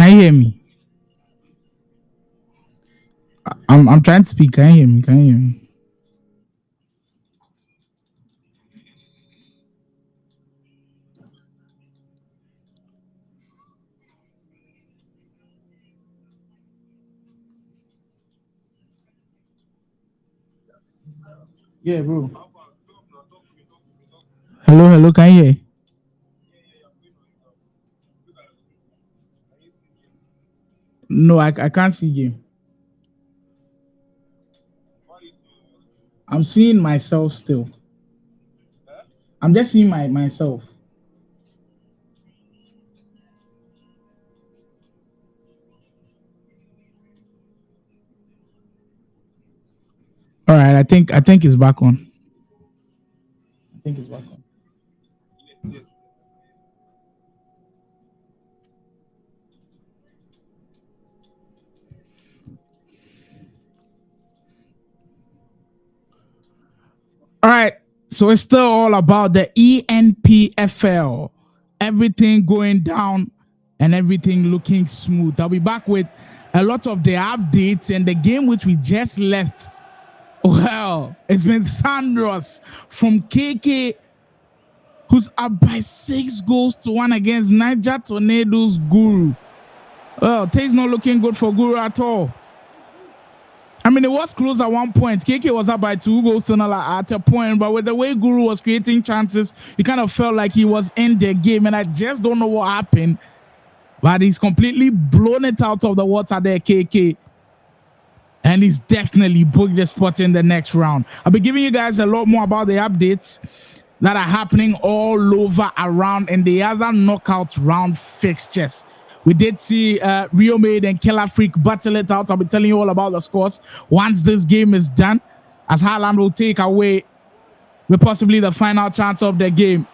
Can you hear me? I'm trying to speak. Can you hear me? Can you hear me? Yeah, bro. Hello, hello. Can you hear? No, I can't see game. I'm seeing myself still. I'm just seeing myself. All right, I think it's back on. I think it's back on. All right, so it's still all about the eNPFL. Everything going down and everything looking smooth. I'll be back with a lot of the updates and the game which we just left. Well, it's been thunderous from KK, who's up by 6 goals to 1 against Niger Tornadoes Guru. Well, things not looking good for Guru at all. I mean, it was close at one point. KK was up by 2 goals to 0 at a point, but with the way Guru was creating chances, it kind of felt like he was in the game, and I just don't know what happened. But he's completely blown it out of the water there, KK. And he's definitely booked the spot in the next round. I'll be giving you guys a lot more about the updates that are happening all over around in the other knockout round fixtures. We did see Rio Made and Killer Freak battle it out. I'll be telling you all about the scores once this game is done, as Highland will take away with possibly the final chance of the game.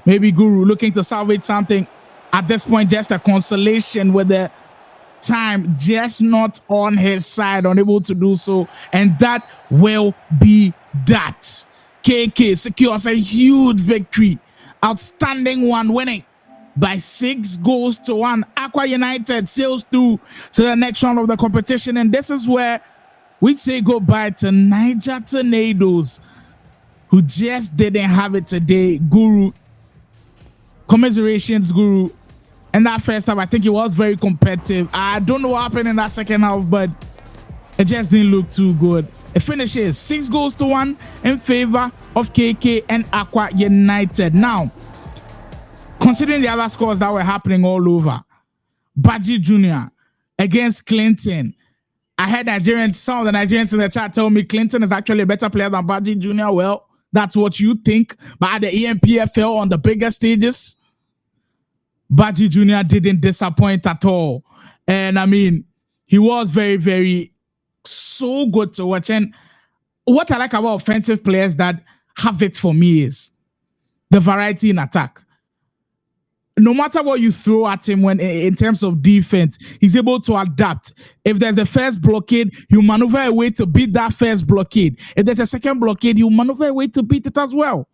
Maybe Guru looking to salvage something. At this point, just a consolation with the time just not on his side, unable to do so, and that will be that. KK secures a huge victory, outstanding one, winning by 6 goals to 1. Aqua United sails through to the next round of the competition, and this is where we say goodbye to Niger Tornadoes, who just didn't have it today. Guru, commiserations, Guru. In that first half, I think it was very competitive. I don't know what happened in that second half, but it just didn't look too good. It finishes 6 goals to 1 in favor of KK and Aqua United. Now, considering the other scores that were happening all over, Baji Jr. against Clinton. I had Nigerians, some of the Nigerians in the chat tell me Clinton is actually a better player than Baji Jr. Well, that's what you think. But at the eNPFL on the bigger stages, Baji Jr. didn't disappoint at all. And I mean, he was very, very so good to watch. And what I like about offensive players that have it for me is the variety in attack. No matter what you throw at him when in terms of defense, he's able to adapt. If there's the first blockade, you maneuver a way to beat that first blockade. If there's a second blockade, you maneuver a way to beat it as well.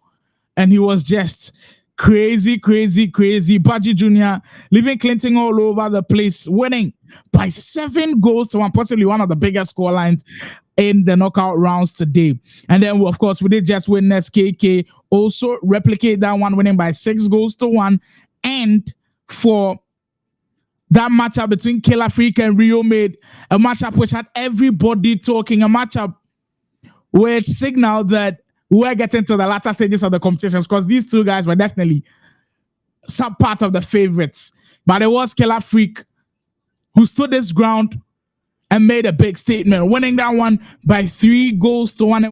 And he was just crazy, crazy, crazy. Baji Jr. leaving Clinton all over the place, winning by 7 goals to 1, possibly one of the biggest score lines in the knockout rounds today. And then, of course, we did just witness KK also replicate that one, winning by 6 goals to 1. And for that matchup between Killer Freak and Rio Made, a matchup which had everybody talking, a matchup which signaled that we're getting to the latter stages of the competitions, because these two guys were definitely some part of the favorites. But it was Killer Freak who stood his ground and made a big statement, winning that one by 3 goals to 1.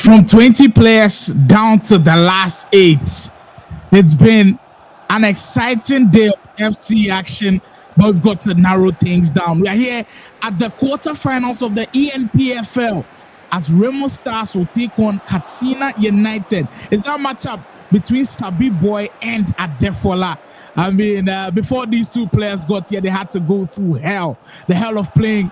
from 20 players down to the last 8. It's been an exciting day of FC action, but we've got to narrow things down. We are here at the quarterfinals of the eNPFL as Remo Stars will take on Katsina United. It's that matchup between Sabi Boy and Adefola. I mean, before these two players got here, they had to go through hell. The hell of playing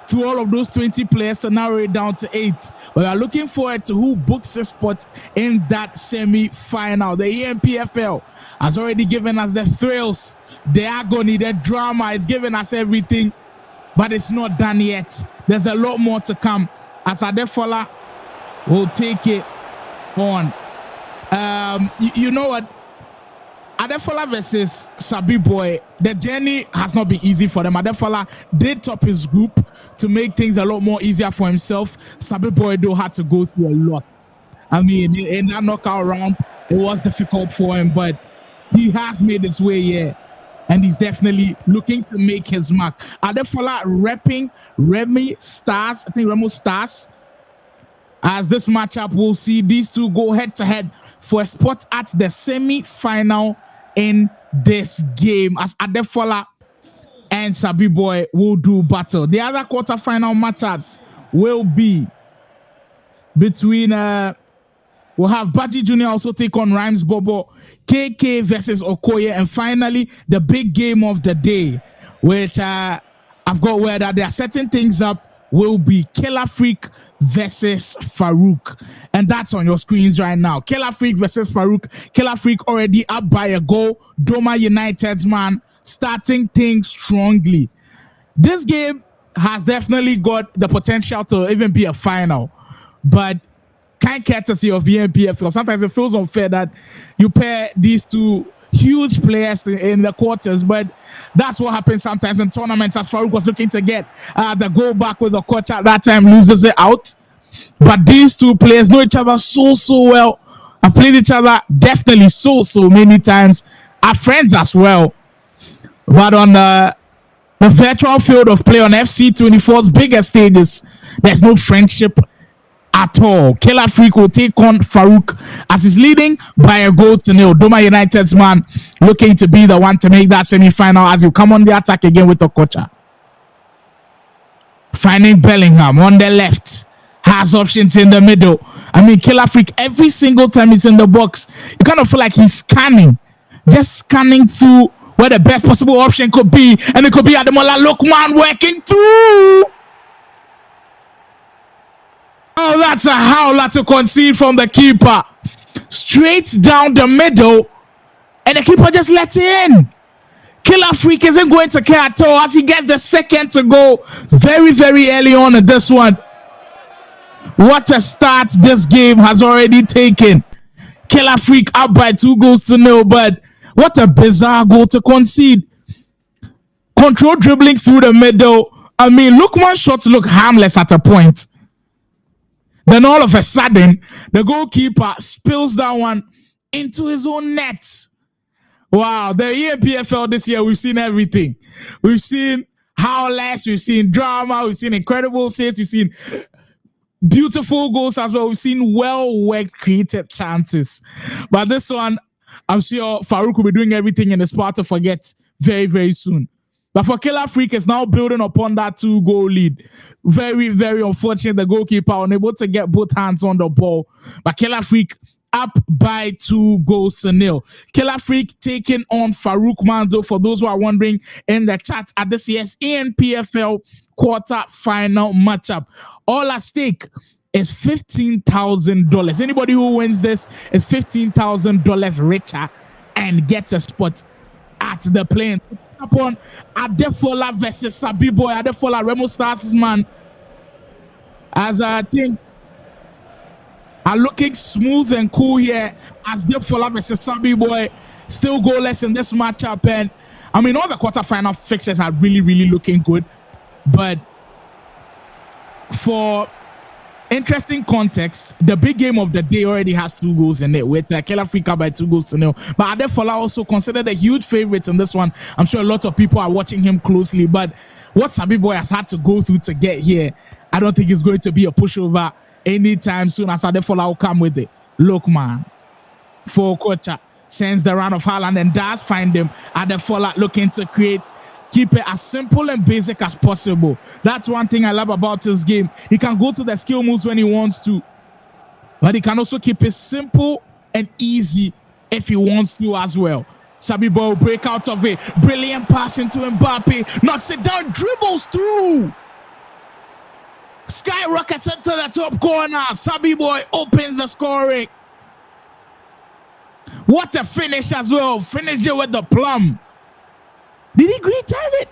through all of those 20 players to narrow it down to 8. But we are looking forward to who books a spot in that semi-final. The eNPFL has already given us the thrills, the agony, the drama. It's given us everything, but it's not done yet. There's a lot more to come as Adefola will take it on. You know what? Adefola versus Sabi Boy, the journey has not been easy for them. Adefola did top his group to make things a lot more easier for himself. Sabi Boy, though, had to go through a lot. I mean, in that knockout round, it was difficult for him, but he has made his way here, and he's definitely looking to make his mark. Adefola repping Remo Stars, as this matchup, we'll see these two go head-to-head for a spot at the semi-final in this game, as Adefola and Sabi Boy will do battle. The other quarterfinal matchups will be between we'll have Baji Jr. also take on Rhymes Bobo, KK versus Okoye, and finally the big game of the day, which I've got where that they are setting things up, will be Killer Freak versus Farouk. And that's on your screens right now. Killer Freak versus Farouk. Killer Freak already up by a goal. Doma United's man starting things strongly. This game has definitely got the potential to even be a final. But kind courtesy of eNPFL, sometimes it feels unfair that you pair these two huge players in the quarters, but that's what happens sometimes in tournaments, as Farouk was looking to get the goal back with the coach at that time, loses it out. But these two players know each other so well, have played each other definitely so many times, are friends as well. But on the virtual field of play on FC24's bigger stages, there's no friendship at all. Killer Freak will take on Farouk as he's leading by a goal to nil. Doma United's man looking to be the one to make that semi-final as you come on the attack again with Okocha. Finding Bellingham on the left. Has options in the middle. I mean, Killer Freak, every single time he's in the box, you kind of feel like he's scanning. Just scanning through where the best possible option could be. And it could be Ademola Lookman working through. Oh, that's a howler to concede from the keeper. Straight down the middle. And the keeper just let it in. Killer Freak isn't going to care at all as he gets the second to go very early on in this one. What a start this game has already taken. Killer Freak up by 2-0, but what a bizarre goal to concede. Control dribbling through the middle. I mean, Lookman's shots look harmless at a point. Then all of a sudden, the goalkeeper spills that one into his own net. Wow, the eNPFL this year, we've seen everything. We've seen howlers, we've seen drama, we've seen incredible saves, we've seen beautiful goals as well. We've seen well-worked created chances. But this one, I'm sure Farouk will be doing everything in his power to forget very soon. But for Killer Freak, is now building upon that 2-goal lead. Very unfortunate. The goalkeeper unable to get both hands on the ball. But Killer Freak up by 2-0. Killer Freak taking on Farouk Manzo, for those who are wondering in the chat, at this year's eNPFL quarter-final matchup. All at stake is $15,000. Anybody who wins this is $15,000 richer and gets a spot at the plane. Upon Adefola versus Sabi Boy. Adefola, Remo Stars' man, as things are looking smooth and cool here, as Adefola versus Sabi Boy still goalless in this matchup. And I mean, all the quarterfinal fixtures are really looking good, but for interesting context, the big game of the day already has 2 goals in it, with Killer Freak up by 2-0. But Adefola also considered a huge favorite in this one. I'm sure a lot of people are watching him closely, but what Sabi Boy has had to go through to get here, I don't think it's going to be a pushover anytime soon as Adefola will come with it. Look, man. For Okocha sends the run of Haaland and does find him. Adefola looking to keep it as simple and basic as possible. That's one thing I love about this game. He can go to the skill moves when he wants to, but he can also keep it simple and easy if he wants to as well. Sabi Boy will break out of it. Brilliant pass into Mbappe. Knocks it down, dribbles through. Skyrockets into the top corner. Sabi Boy opens the scoring. What a finish as well. Finish it with the plum. Did he green time it?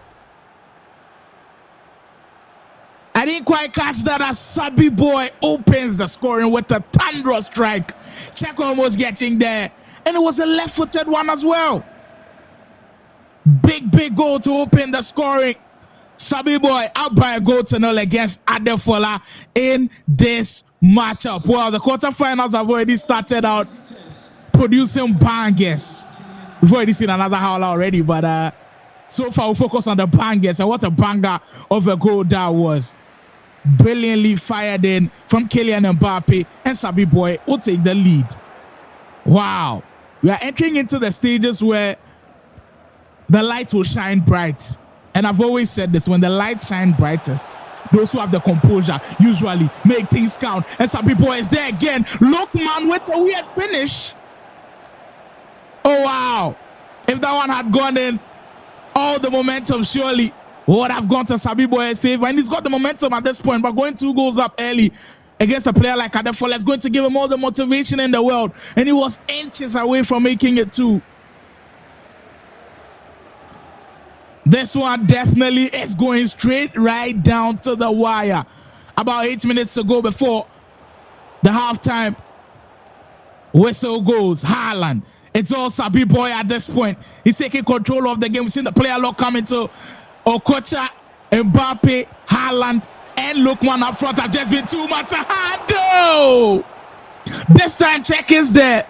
I didn't quite catch that as Sabi Boy opens the scoring with a thunderous strike. Check almost getting there. And it was a left-footed one as well. Big goal to open the scoring. Sabi Boy up by a goal to 0 against Adefola in this matchup. Well, the quarterfinals have already started out producing bangers. We've already seen another howler already, but so far we'll focus on the bangers, and what a banger of a goal that was. Brilliantly fired in from Kylian Mbappe, and Sabi Boy will take the lead. Wow. We are entering into the stages where the light will shine bright. And I've always said this, when the light shines brightest, those who have the composure usually make things count. And Sabi Boy is there again. Look, man, with a weird finish. Oh, wow. If that one had gone in, all the momentum surely would have gone to Sabi Boy's favor. And he's got the momentum at this point, but going 2 goals up early against a player like Adefola is going to give him all the motivation in the world. And he was inches away from making it 2. This one definitely is going straight right down to the wire. About 8 minutes to go before the halftime whistle goes. Haaland. It's all Sabi Boy at this point. He's taking control of the game. We've seen the player lock coming to Okocha, Mbappe, Haaland, and Lookman up front have just been too much to handle. This time, Check is there.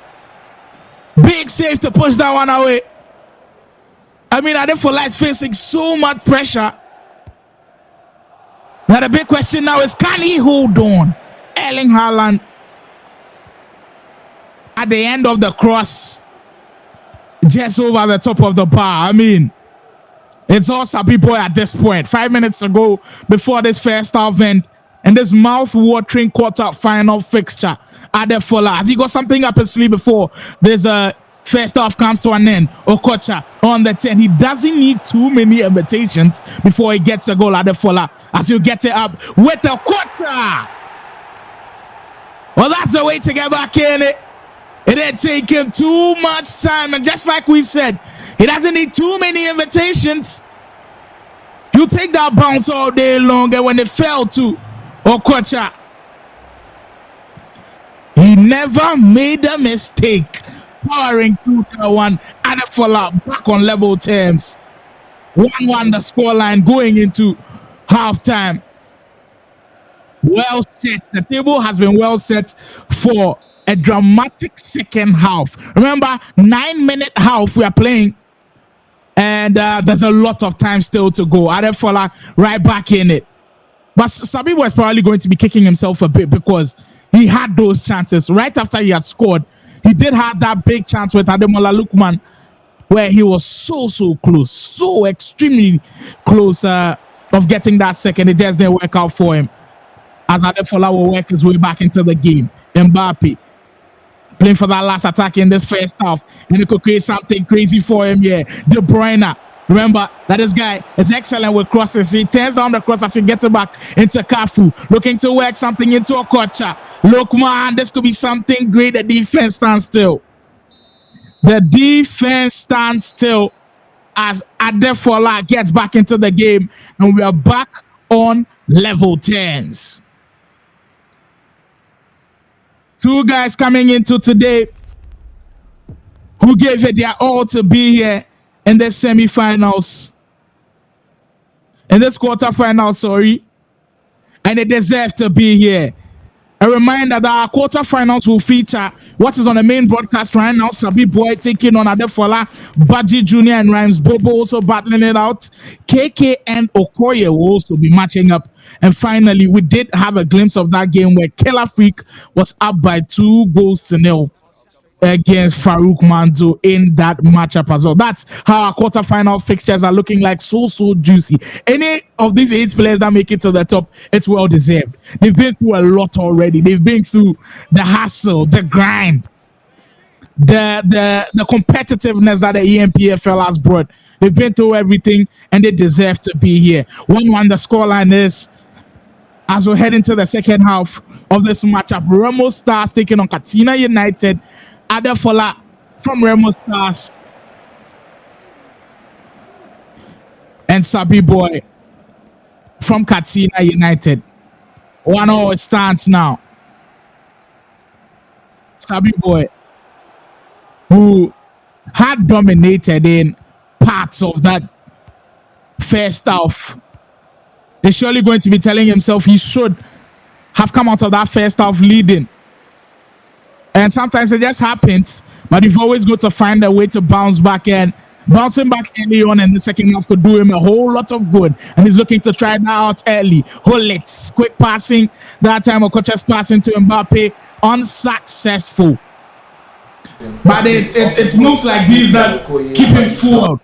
Big save to push that one away. I mean, Adefola is facing so much pressure. Now the big question now is, can he hold on? Erling Haaland at the end of the cross, just over the top of the bar. I mean, it's all Sabi Boy at this point. 5 minutes to go before this first half end, and this mouth-watering quarter-final fixture. Adefola, has he got something up his sleeve before this first half comes to an end? Okocha on the 10. He doesn't need too many invitations before he gets a goal. Adefola, as you get it up with a quarter. Well, that's the way to get back in it. It didn't take him too much time, and just like we said, he doesn't need too many invitations. You take that bounce all day long, and when it fell to Okocha, he never made a mistake. Powering through to 1, Adefola back on level terms. 1-1 the scoreline going into halftime. Well set. The table has been well set for a dramatic second half. Remember, 9-minute half we are playing, and there's a lot of time still to go. Adefola right back in it. But Sabi was probably going to be kicking himself a bit because he had those chances right after he had scored. He did have that big chance with Ademola Lookman where he was so close, so extremely close of getting that second. It just didn't work out for him, as Adefola will work his way back into the game. Mbappe playing for that last attack in this first half, and it could create something crazy for him here. De Bruyne, remember that this guy is excellent with crosses. He turns down the cross as he gets it back into Cafu, looking to work something into Okocha. Look, man, this could be something great. The defense stands still. The defense stands still as Adefola gets back into the game, and we are back on level 10s. 2 guys coming into today who gave it their all to be here in the semifinals, in this quarterfinal, sorry, and they deserve to be here. A reminder that our quarterfinals will feature what is on the main broadcast right now. Sabi Boy taking on Adefola, Baji Jr. and Rhymes Bobo also battling it out. KK and Okoye will also be matching up. And finally, we did have a glimpse of that game where Killer Freak was up by 2-0 against Farouk Manzo in that matchup as well. That's how our quarterfinal fixtures are looking like, so juicy. Any of these 8 players that make it to the top, it's well deserved. They've been through a lot already. They've been through the hustle, the grind, the competitiveness that the eNPFL has brought. They've been through everything and they deserve to be here. 1-1 the scoreline is as we head into the second half of this matchup. Remo Stars taking on Katsina United. Adefola from Remo Stars and Sabi Boy from Katsina United. 1-0 stands now. Sabi Boy, who had dominated in parts of that first half, is surely going to be telling himself he should have come out of that first half leading. And sometimes it just happens, but you've always got to find a way to bounce back. And bouncing back early on in the second half could do him a whole lot of good. And he's looking to try that out early. Hollits, quick passing. That time, Okocha's passing to Mbappe. Unsuccessful. But it's moves like these that keep him full.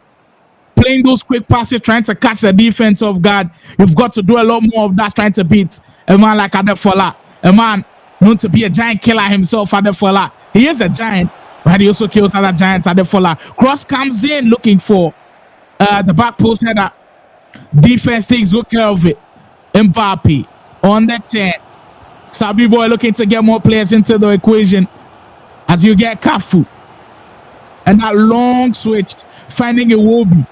Playing those quick passes, trying to catch the defense off guard. You've got to do a lot more of that, trying to beat a man like Adefola. A man known to be a giant killer himself, Adefola. He is a giant, but he also kills other giants, Adefola. Cross comes in looking for the back post header. Defense takes good care of it. Mbappe on the 10. Sabi Boy looking to get more players into the equation as you get Kafu. And that long switch, finding Iwobi.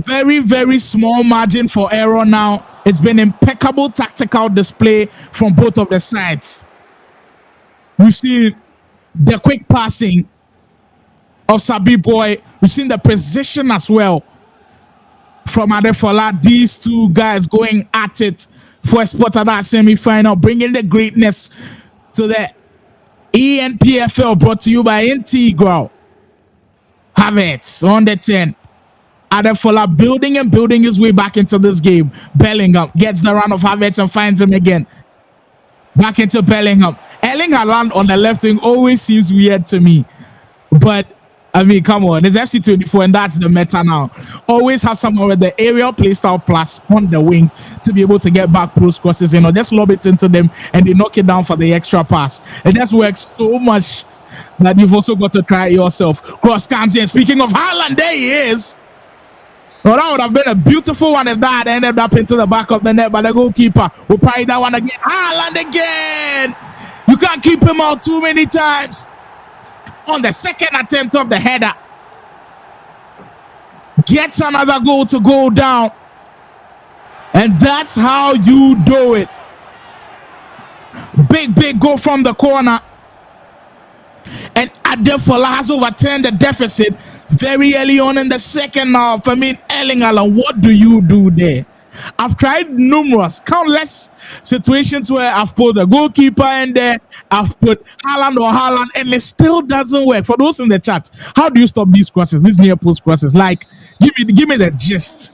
Very, very small margin for error now. It's been impeccable tactical display from both of the sides. We've seen the quick passing of Sabi Boy. We've seen the precision as well from Adefola. These two guys going at it for a spot at that semi-final, bringing the greatness to the eNPFL, brought to you by Integral. Havertz on the 10. Adefola building his way back into this game. Bellingham gets the run of Havertz and finds him again. Back into Bellingham. Erling Haaland on the left wing always seems weird to me. But, I mean, come on. It's FC24 and that's the meta now. Always have someone with the aerial playstyle plus on the wing to be able to get back post crosses in or just lob it into them and they knock it down for the extra pass. It just works so much that you've also got to try it yourself. Cross comes in. Speaking of Haaland, there he is. Well, that would have been a beautiful one if that ended up into the back of the net, but the goalkeeper will parry that one again. Haaland again! You can't keep him out too many times. On the second attempt of the header. Gets another goal to go down. And that's how you do it. Big goal from the corner. And Adefola has overturned the deficit very early on in the second half. I mean, Erling Haaland, what do you do there? I've tried countless situations where I've put a goalkeeper in there, I've put Haaland, and it still doesn't work. For those in the chat, how do you stop these crosses, these near post crosses? Like, give me the gist.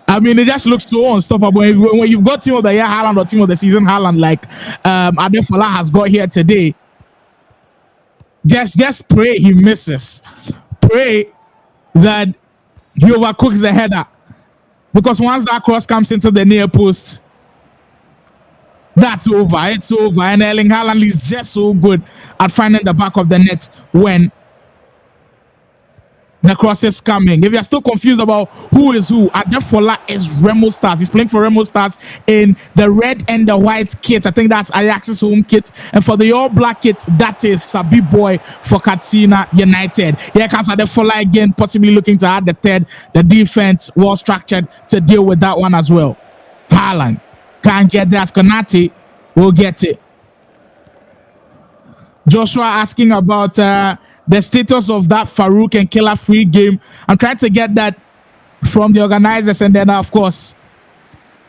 I mean, it just looks so unstoppable. When you've got team of the year Haaland or team of the season Haaland, like Adefola has got here today, just pray he misses. Pray that he overcooks the header. Because once that cross comes into the near post, that's over. It's over. And Erling Haaland is just so good at finding the back of the net when the cross is coming. If you're still confused about who is who, Adefola is Remo Stars. He's playing for Remo Stars in the red and the white kit. I think that's Ajax's home kit. And for the all black kit, that is Sabi Boy for Katsina United. Here comes Adefola again, possibly looking to add the third. The defense well structured to deal with that one as well. Haaland can't get that. Konate will get it. Joshua asking about the status of that Farouk and Killer Free game. I'm trying to get that from the organizers, and then of course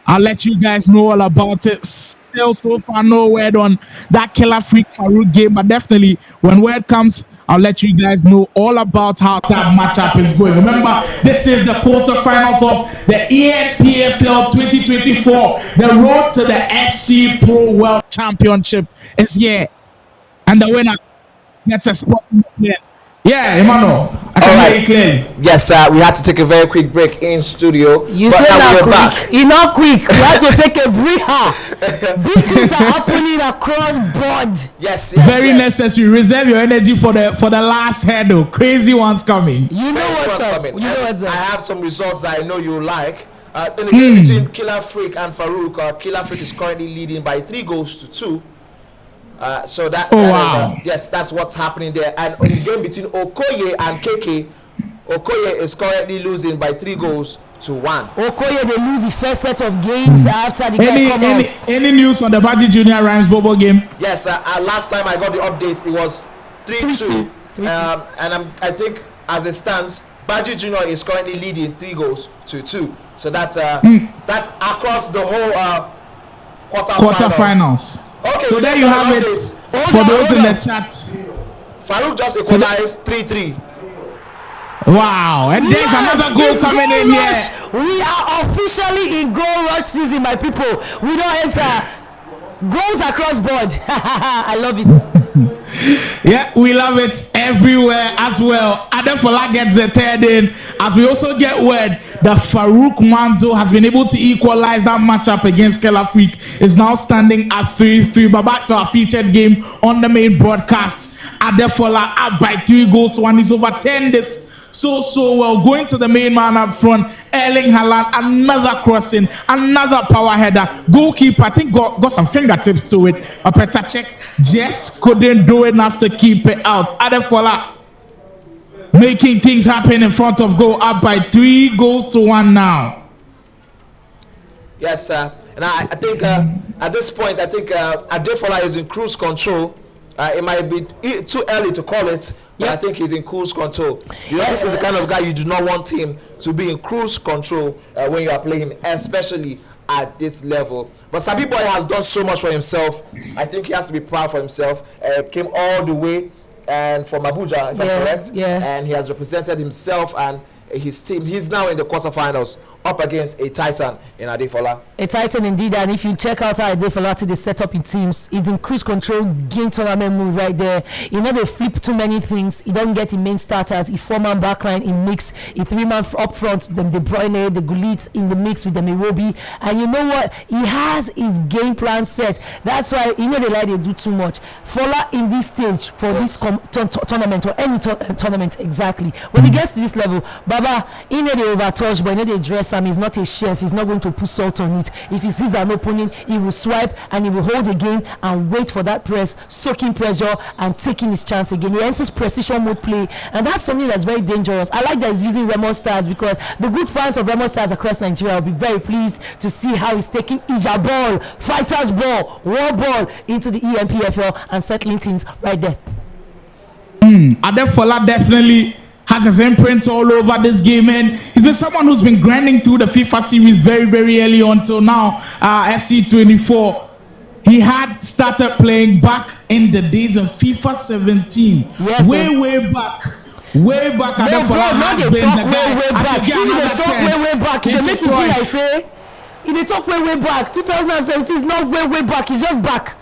I'll let you guys know all about it. Still, so far, no word on that Killer Freak Farouk game, but definitely when word comes, I'll let you guys know all about how that matchup is going. Remember, this is the quarterfinals of the eNPFL 2024. The road to the FC Pro World Championship is here, and the winner gets a spot in the plane. Yeah, Emmanuel, I can hear you clearly. Yes, we had to take a very quick break in studio. You said not quick. It's not quick. We had to take a breather. Big things are happening across board. Yes, Very necessary. Reserve your energy for the last hurdle. Crazy ones coming. You know what's up. Coming. You know what's up. I have some results that I know you like. In the game between Killer Freak and Farouk, Killer Freak is currently leading by 3 goals to 2. So that's what's happening there. And in the game between Okoye and KK, Okoye is currently losing by 3 goals to 1. Okoye, they lose the first set of games after the guy come out. Any news on the Baji Junior Rhymes Bobo game? Yes, last time I got the update, it was 3-2. And I think as it stands, Baji Junior is currently leading 3 goals to 2. So that's across the whole quarterfinals. Okay, so there you have it. For those in the chat, Farouk just equalized 3-3. Wow, and there's another goal coming in here. We are officially in goal rush season, my people. We don't enter goals across board. I love it. Yeah, we love it everywhere as well. Adefola gets the third in, as we also get word that Farouk Manzo has been able to equalize that matchup against Killer Freak. Is now standing at 3-3. But back to our featured game on the main broadcast. Adefola up by 3 goals to 1. He's overturned this so well. Going to the main man up front, Erling Haaland, another crossing, another power header. Goalkeeper, I think, got some fingertips to it. Petacek just couldn't do enough to keep it out. Adefola making things happen in front of goal, up by 3 goals to 1 now. Yes, sir. And I think at this point, I think Adefola is in cruise control. It might be too early to call it, but I think he's in cruise control. This is the kind of guy you do not want him to be in cruise control when you are playing him, especially at this level. But Sabi Boy has done so much for himself. I think he has to be proud for himself. Came all the way and from Abuja, if I'm correct. Yeah. And he has represented himself and his team. He's now in the quarterfinals up against a Titan in Adefola. A Titan indeed, and if you check out how Adefola they set up in teams, it's in cruise control game tournament mode right there. You know, they flip too many things. He don't get the main starters, he 4-man backline, he mix, he 3-man up front, then De Bruyne, the Gullit in the mix with the Mirobi. And you know what? He has his game plan set. That's why you know they do too much. Fola in this stage for this tournament or any tournament exactly. When he gets to this level, Baba, he know they overtouch, but he know they dress him. He's not a chef. He's not going to put salt on it. If he sees an opening, he will swipe and he will hold again and wait for that press, soaking pressure and taking his chance again. He enters precision mode play, and that's something that's very dangerous. I like that he's using Remo Stars because the good fans of Remo Stars across Nigeria will be very pleased to see how he's taking Ija ball, fighters ball, war ball into the eNPFL and settling things right there. Adefola definitely has his imprint all over this game, and he's been someone who's been grinding through the FIFA series very early on till now. FC24, he had started playing back in the days of FIFA 17. Yes, way back. Adefola has been the guy. Way back. They make me feel like say, they talk way back. 2017 is not way back. He's just back.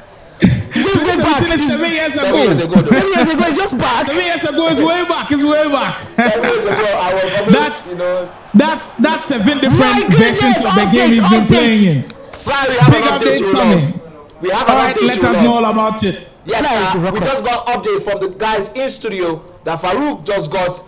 Way back. 7 years ago. 7 years ago, 7 years ago, it's just back. 7 years ago is way back. 7 years ago, I was almost, that's 7 different versions of the game he's been playing in. Sorry, we have Big an update coming. We have All an right, update. let us know all about it. Yes, we just got an update from the guys in studio that Farouk just got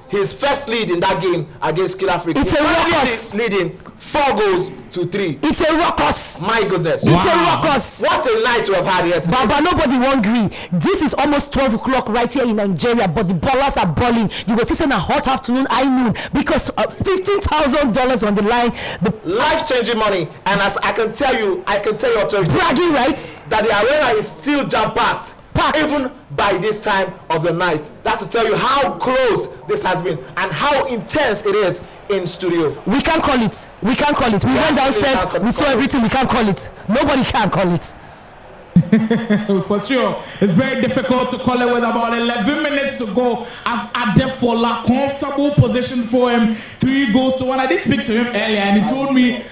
his first lead in that game against Killer Freak. It's a ruckus. Leading 4 goals to 3. It's a ruckus. My goodness. It's a ruckus. What a night we have had here today. But nobody won't agree. This is almost 12 o'clock right here in Nigeria, but the ballers are balling. You were taking a hot afternoon, high noon, because $15,000 on the line. The life-changing money, and as I can tell you authority, bragging rights that the arena is still jam-packed. Packed. even by this time of the night. That's to tell you how close this has been and how intense it is in studio. We can't call it. We went downstairs, we saw everything. We can't call it. Nobody can call it. For sure, it's very difficult to call it with about 11 minutes to go. As Adefola, comfortable position for him, 3-1. I did speak to him earlier, and he told me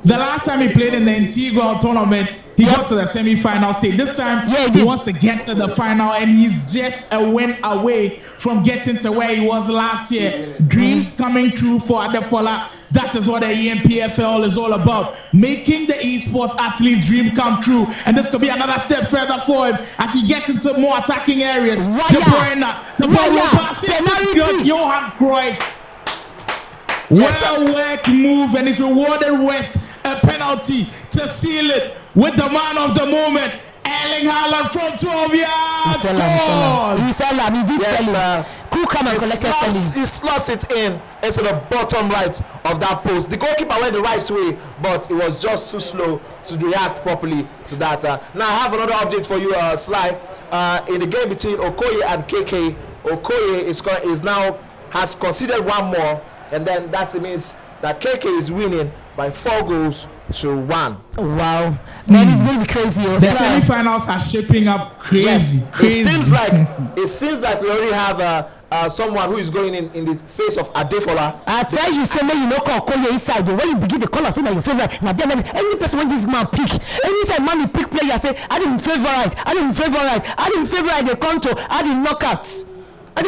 the last time he played in the integral tournament, he got to the semi-final stage. This time, he wants to get to the final, and he's just a win away from getting to where he was last year. Dreams coming true for Adefola. That is what the eNPFL is all about. Making the esports athlete's dream come true. And this could be another step further for him as he gets into more attacking areas. The ball will pass it. Good, Johan Cruyff. Well-worked move, and he's rewarded with a penalty to seal it with the man of the moment. Erling Haaland from 12 yards scores. He did tell him. Cool, come and collect it. He slots it into the bottom right of that post. The goalkeeper went the right way, but it was just too slow to react properly to that. Now I have another update for you, Sly. In the game between Okoye and KK, Okoye has conceded one more, and then that means that KK is winning by 4-1. Wow, man, it's going to be crazy. The semi-finals are shaping up crazy. Yes, crazy. It seems like we already have someone who is going in the face of Adefola. I tell you, say you know, call you inside. When you begin the call, say that your favorite. Now, any person when this man pick, anytime man pick player, say I didn't favorite. They come to I didn't knockouts. No,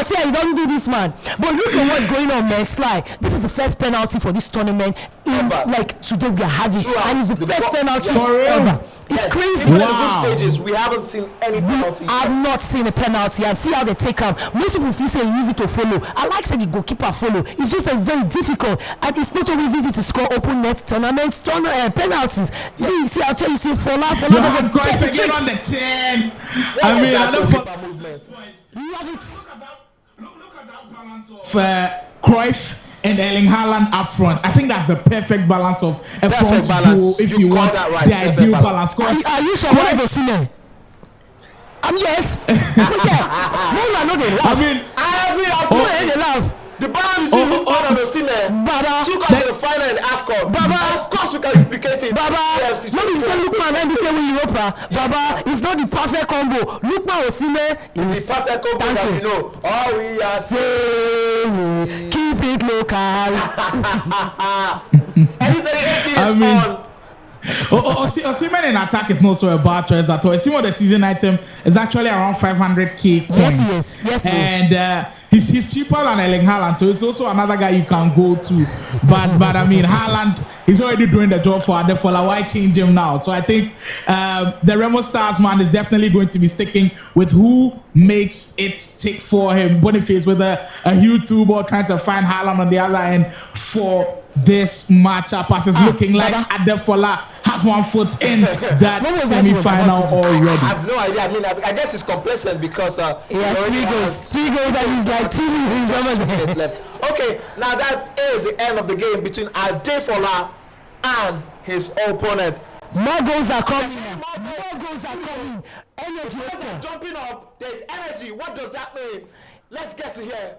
see, I don't do this, man. But look at what's going on, man. Sly, this is the first penalty for this tournament like today we are having, and it's the first penalty ever. It's crazy. Even in the group stages, we haven't seen any penalty. I've not seen a penalty, and see how they take them. Most people feel say it's easy to follow. I like saying the goalkeeper follow. It's just it's very difficult, and it's not always easy to score open net tournaments, penalties. Yes. I'll tell you, see, for on the 10. I mean, I don't know. Love it. Look at that balance of Cruyff and Erling Haaland up front. I think that's the perfect balance of a front duo, if you want that right. The ideal balance. Are you sure what about Sine? Yes. No, they laugh. I agree. I've they laugh. The balance between Lukman and Osimhen took us to the final in AFCON. Of course we can duplicate it. When we say Lukman and we say we Europa, it's not the perfect combo. Lukman Osimhen is the perfect combo that we know. All we are saying, keep it local. Anything 8 minutes on. Osimhen in attack is not so a bad choice at all. His team of the season item is actually around 500k coins. Yes, and he's cheaper than Erling Haaland, so it's also another guy you can go to. But I mean, Haaland is already doing the job for Adefola. Why change him now? So I think the Remo Stars man is definitely going to be sticking with who makes it tick for him. Boniface with a huge two ball trying to find Haaland on the other end for this matchup, as it's looking like Adefola has one foot in that semi-final already. I have no idea. I mean, I guess it's complacent because three goals and he's like 2 minutes left. Okay, now that is the end of the game between Adefola and his opponent. More goals are coming. Energy. Jumping up. There's energy. What does that mean? Let's get to here.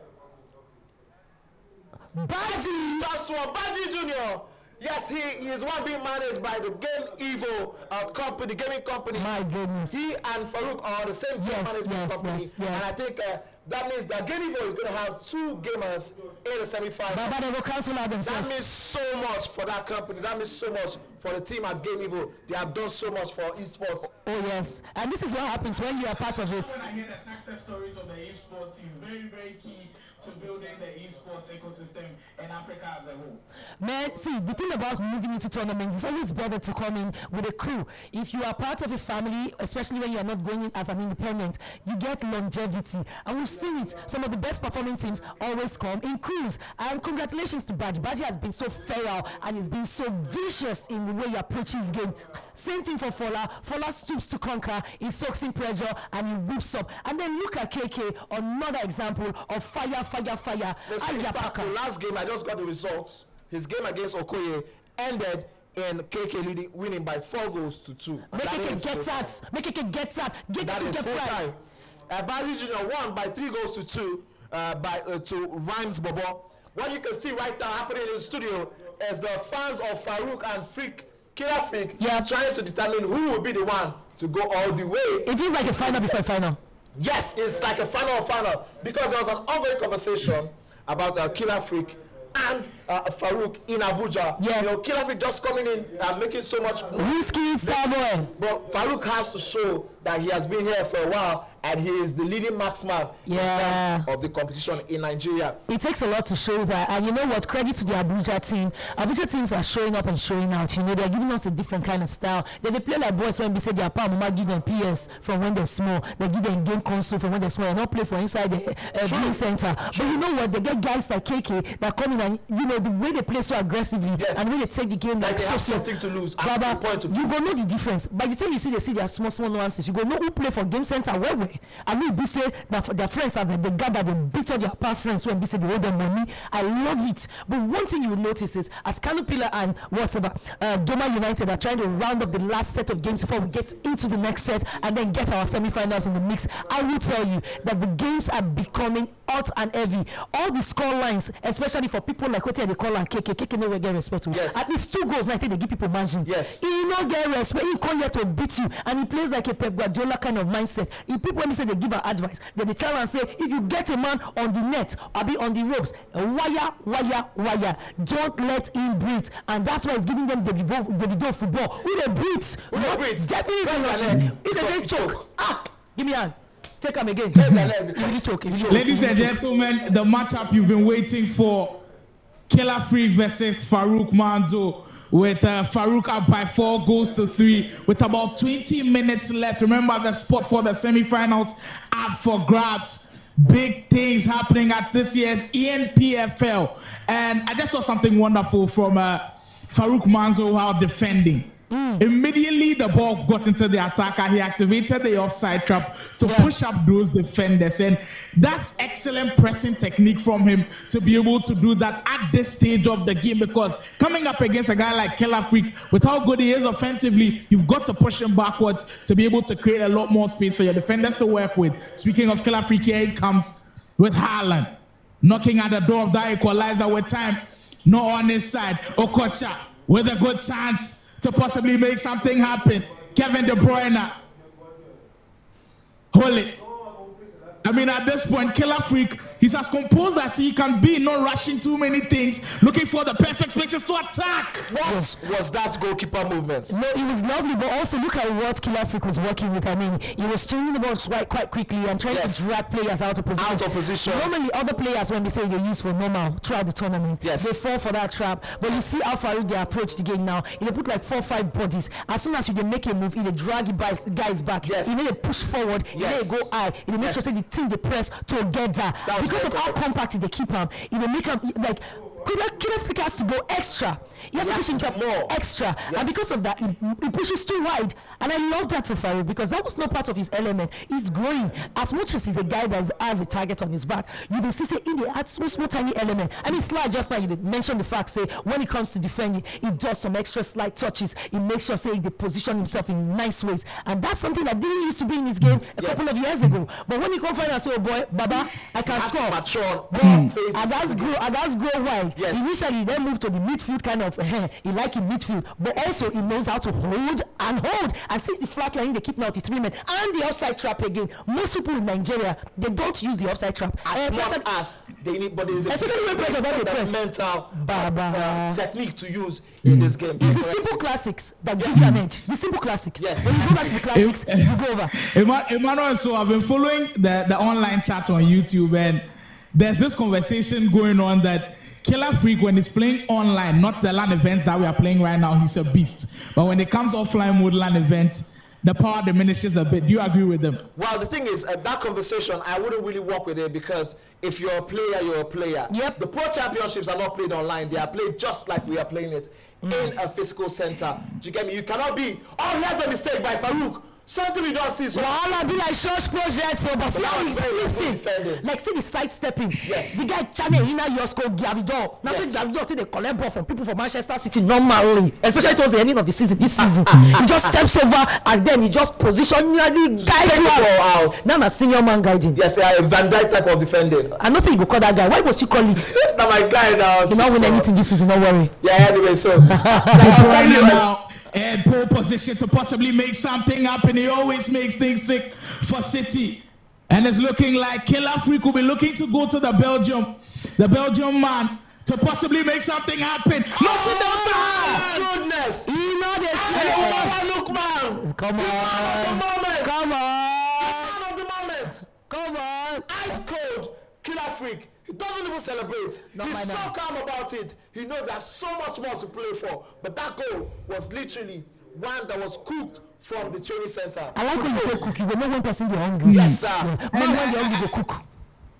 Baji! That's one. Baji Jr. Yes, he is one being managed by the Game Evo company, gaming company. My goodness. He and Farouk are the same game management company. Yes. And I think that means that Game Evo is going to have 2 gamers in the semi-final. But they will cancel out themselves. That means so much for that company. That means so much for the team at Game Evo. They have done so much for esports. Oh, yes. And this is what happens when you are part of it. When I hear the success stories of the esports team, very, very key to building the esports ecosystem in Africa as a whole. Man, see, the thing about moving into tournaments is always better to come in with a crew. If you are part of a family, especially when you are not going in as an independent, you get longevity. And we've seen it. Some of the best performing teams always come in crews. And congratulations to Baji. Baji has been so feral and he's been so vicious in the way he approaches game. Same thing for Fola. Fola stoops to conquer, he soaks in pressure and he whips up. And then look at KK, another example of fire. Listen, in fact, the last game, I just got the results. His game against Okoye ended in KK winning by 4-2. Make it get that. Make it get that. Get That to is get full prize. time. Bali Junior won by 3-2 to Rhymes Bobo. What you can see right now happening in the studio is the fans of Farouk and Killer Freak trying to determine who will be the one to go all the way. It feels like a final before a final. Yes, it's like a final because there was an ongoing conversation about Killer Freak and Farouk in Abuja. Yeah. You know, Killer Freak just coming in and making so much Whiskey Starboy. But Farouk has to show that he has been here for a while and he is the leading marksman in terms of the competition in Nigeria. It takes a lot to show that, and you know what? Credit to the Abuja team. Abuja teams are showing up and showing out. You know, they're giving us a different kind of style. They play like boys when we say their palm, might give them PS from when they're small. They give them game console from when they're small. They not play for inside the game center. But you know what? They get guys like KK that come in and you know the way they play so aggressively and the way they take the game like they so have something to lose. Baba, you go know the difference. By the time you see their small nuances, you go know who play for game center well. I mean, be say that their friends are the gather, they beat all their past friends when be say they owe them money. I love it. But one thing you will notice is as Kano Pillar and Doma United are trying to round up the last set of games before we get into the next set and then get our semi-finals in the mix. I will tell you that the games are becoming hot and heavy. All the score lines, especially for people like what they call and KK no get respect to. Yes. At least 2 goals, 90 they give people margin. Yes. He no get respect. He come here to beat you, and he plays like a Pep Guardiola kind of mindset. If people when they say they give her advice, they tell and say if you get a man on the net or be on the ropes, wire, don't let him breathe, and that's why he's giving them the Davido football. Who they breathe? Definitely not. If they choke, give me hand. Take him again. Ladies and gentlemen, the matchup you've been waiting for: Killer Freak versus Farouk Manzo, with Farouk up by 4-3 with about 20 minutes left. Remember, the spot for the semifinals up for grabs. Big things happening at this year's eNPFL, and I just saw something wonderful from Farouk Manzo while defending. Immediately the ball got into the attacker, he activated the offside trap to push up those defenders, and that's excellent pressing technique from him to be able to do that at this stage of the game, because coming up against a guy like Killer Freak, with how good he is offensively, you've got to push him backwards to be able to create a lot more space for your defenders to work with. Speaking of Killer Freak, here he comes with Haaland knocking at the door of that equalizer with time not on his side. Okocha with a good chance to possibly make something happen. Kevin De Bruyne. Holy. I mean, at this point, Killer Freak, he's as composed as he can be, not rushing too many things, looking for the perfect spaces to attack. What was that goalkeeper movement? No, it was lovely, but also look at what Killer Freak was working with. I mean, he was changing the ball quite quickly and trying to drag players out of position. Normally, other players, when they say they use for normal throughout the tournament, they fall for that trap. But you see how Farouk they approach the game now. They put like 4 or 5 bodies. As soon as you make a move, they drag guys back. They need to push forward. They go high. They make sure the team they press together. Because of how compact they keep him, they make him like Killer Freak has to go extra. He has to push himself more extra, and because of that, he pushes too wide. And I love that for Farouk because that was not part of his element. He's growing as much as he's a guy that has a target on his back. You will see say in the small tiny element. And it's like just now you mentioned the fact say when it comes to defending, he does some extra slight touches. He makes sure say he position himself in nice ways, and that's something that didn't used to be in his game a couple of years ago. But when he come find and say, "Oh boy, Baba, I can score," and that's grow wide. Initially, he then moved to the midfield kind of. He like in midfield, but also he knows how to hold and since the flat line they keep now the 3 men and the offside trap again. Most people in Nigeria they don't use the offside trap as they need, but there's a mental technique to use in this game. It's the simple classics that gives an edge. The simple classics. Yes. When you go back to the classics, you go over. Emmanuel, so I've been following the online chat on YouTube, and there's this conversation going on that Killer Freak, when he's playing online, not the LAN events that we are playing right now, he's a beast. But when it comes offline mode LAN event, the power diminishes a bit. Do you agree with them? Well, the thing is, that conversation, I wouldn't really work with it because if you're a player, you're a player. The Pro Championships are not played online. They are played just like we are playing it in a physical center. Do you get me? You cannot be, here's a mistake by Farouk. Something we don't see. So Wahala be like church project, but see how he very slips good in. defending. Like see the sidestepping. Yes. The guy channel inna your score Gavidor. Now Yes. say Gavidor take the collect ball from people from Manchester City normally, especially towards the ending of the season. This season, he just steps over and then he just positionally guide Take you the ball out. Now na senior man guiding. Yes, a Van Dijk type of defending. I know say you go call that guy. Why must you call it? Now my guy now. You not win anything this season. Don't worry. Yeah, anyway, so Right now, in pole position to possibly make something happen. He always makes things sick for City. And it's looking like Killer Freak will be looking to go to the Belgium man, to possibly make something happen. oh, goodness. You know this. Look, man. Come Of the on. moment. Come on. Man of the moment. Come on. Ice cold. Killer Freak. He doesn't even celebrate. Not He's my so man. calm about it. He knows there's so much more to play for. But that goal was literally one that was cooked from the training center. I like when you say cook. You go know when person dey hungry. Yes, sir. Man, when they hungry go cook.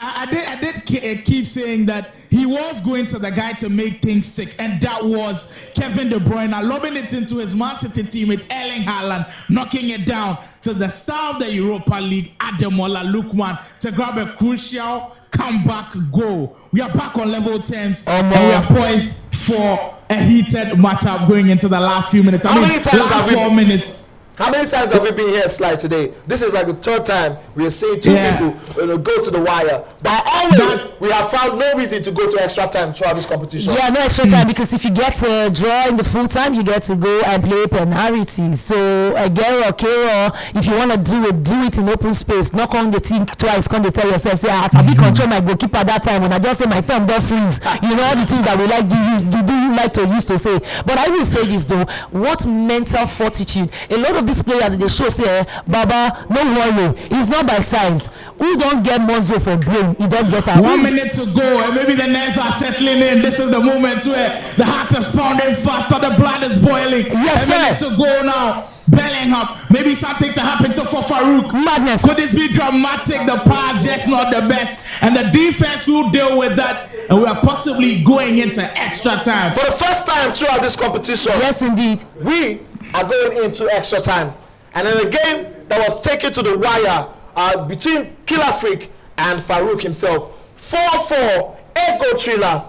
I did keep saying that he was going to the guy to make things stick, and that was Kevin De Bruyne, lobbing it into his Man City teammate Erling Haaland, knocking it down to the star of the Europa League, Ademola Lookman, to grab a crucial comeback goal. We are back on level terms, and we are poised for a heated matchup going into the last few minutes. How many times have we- 4 minutes. How many times have we been here, Sly, today? This is like the third time we are seeing two people go to the wire. But always, we have found no reason to go to extra time throughout this competition. Yeah, no extra time because if you get a draw in the full time, you get to go and play penalty. So, Kero, if you want to do it in open space. Not on the team twice. Come to tell yourself, say, I be control my goalkeeper that time when I just say my thumb don't freeze. You know all the things that we like you like to use to say. But I will say this though, what mental fortitude. A lot of these players they show say, Baba, no worry, it's not by size. Who don't get muscle for brain, he don't get a 1 minute to go, and maybe the nerves are settling in. This is the moment where the heart is pounding faster, the blood is boiling. Yes, a minute sir. to go now. Bellingham, maybe something to happen to Farouk. Madness. Could this be dramatic? The pass just not the best, and the defense will deal with that. And we are possibly going into extra time. For the first time throughout this competition, Yes, indeed. we are going into extra time. And in a game that was taken to the wire between Killer Freak and Farouk himself, 4-4, 8-goal thriller.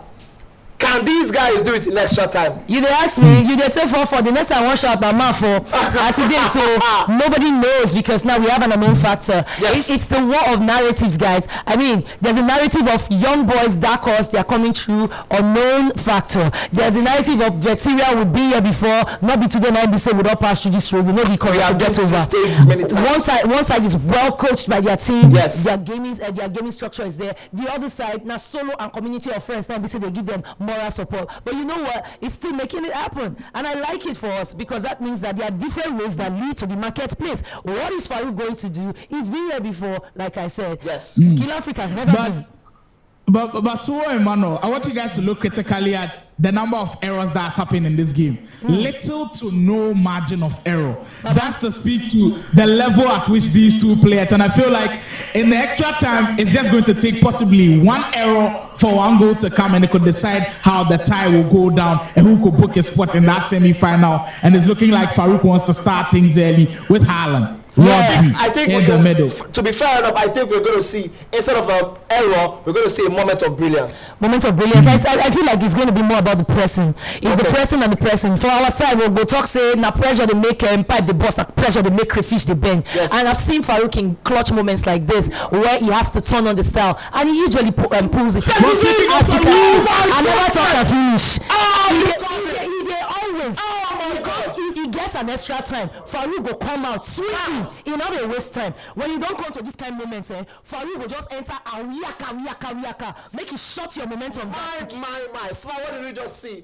Can these guys do it in extra time? You dey ask me, you dey say for the next time I wan show out my mouth for as e dey, so nobody knows because now we have an unknown factor. Yes. It's the war of narratives, guys. I mean, there's a narrative of young boys, dark horse, they are coming through, unknown factor. There's a narrative of Veteria would be here before, not be today, not be say we don't pass through this road, we know the correct to get over. Stages many times. One side is well coached by their team. Yes. Their gaming structure is there. The other side, now solo and community of friends, now be say they give them moral support. But you know what? It's still making it happen. And I like it for us because that means that there are different ways that lead to the marketplace. What is Farouk going to do? He's been here before, like I said. Yes. Killer Africa has never been. But so Emmanuel, I want you guys to look critically at the number of errors that's happened in this game. Little to no margin of error. That's to speak to the level at which these two players. And I feel like in the extra time, it's just going to take possibly one error for one goal to come, and it could decide how the tie will go down and who could book a spot in that semi-final. And it's looking like Farouk wants to start things early with Haaland. Yeah, I think in the middle. To be fair enough, I think we're going to see, instead of an error, we're going to see a moment of brilliance. Moment of brilliance. I feel like it's going to be more about the pressing. It's the pressing and the pressing. For our side, we'll go talk say na pressure they make pipe the boss, na pressure they make crayfish the bend. Yes. And I've seen Farouk in clutch moments like this where he has to turn on the style and he usually pulls it. I never talk and finish. He dey always. Because if he gets an extra time, Farouk will come out swinging. He not a waste time. When you don't come to this kind of moments, Farouk will just enter and yaka. Make it shut your momentum down. My. So what did we just see?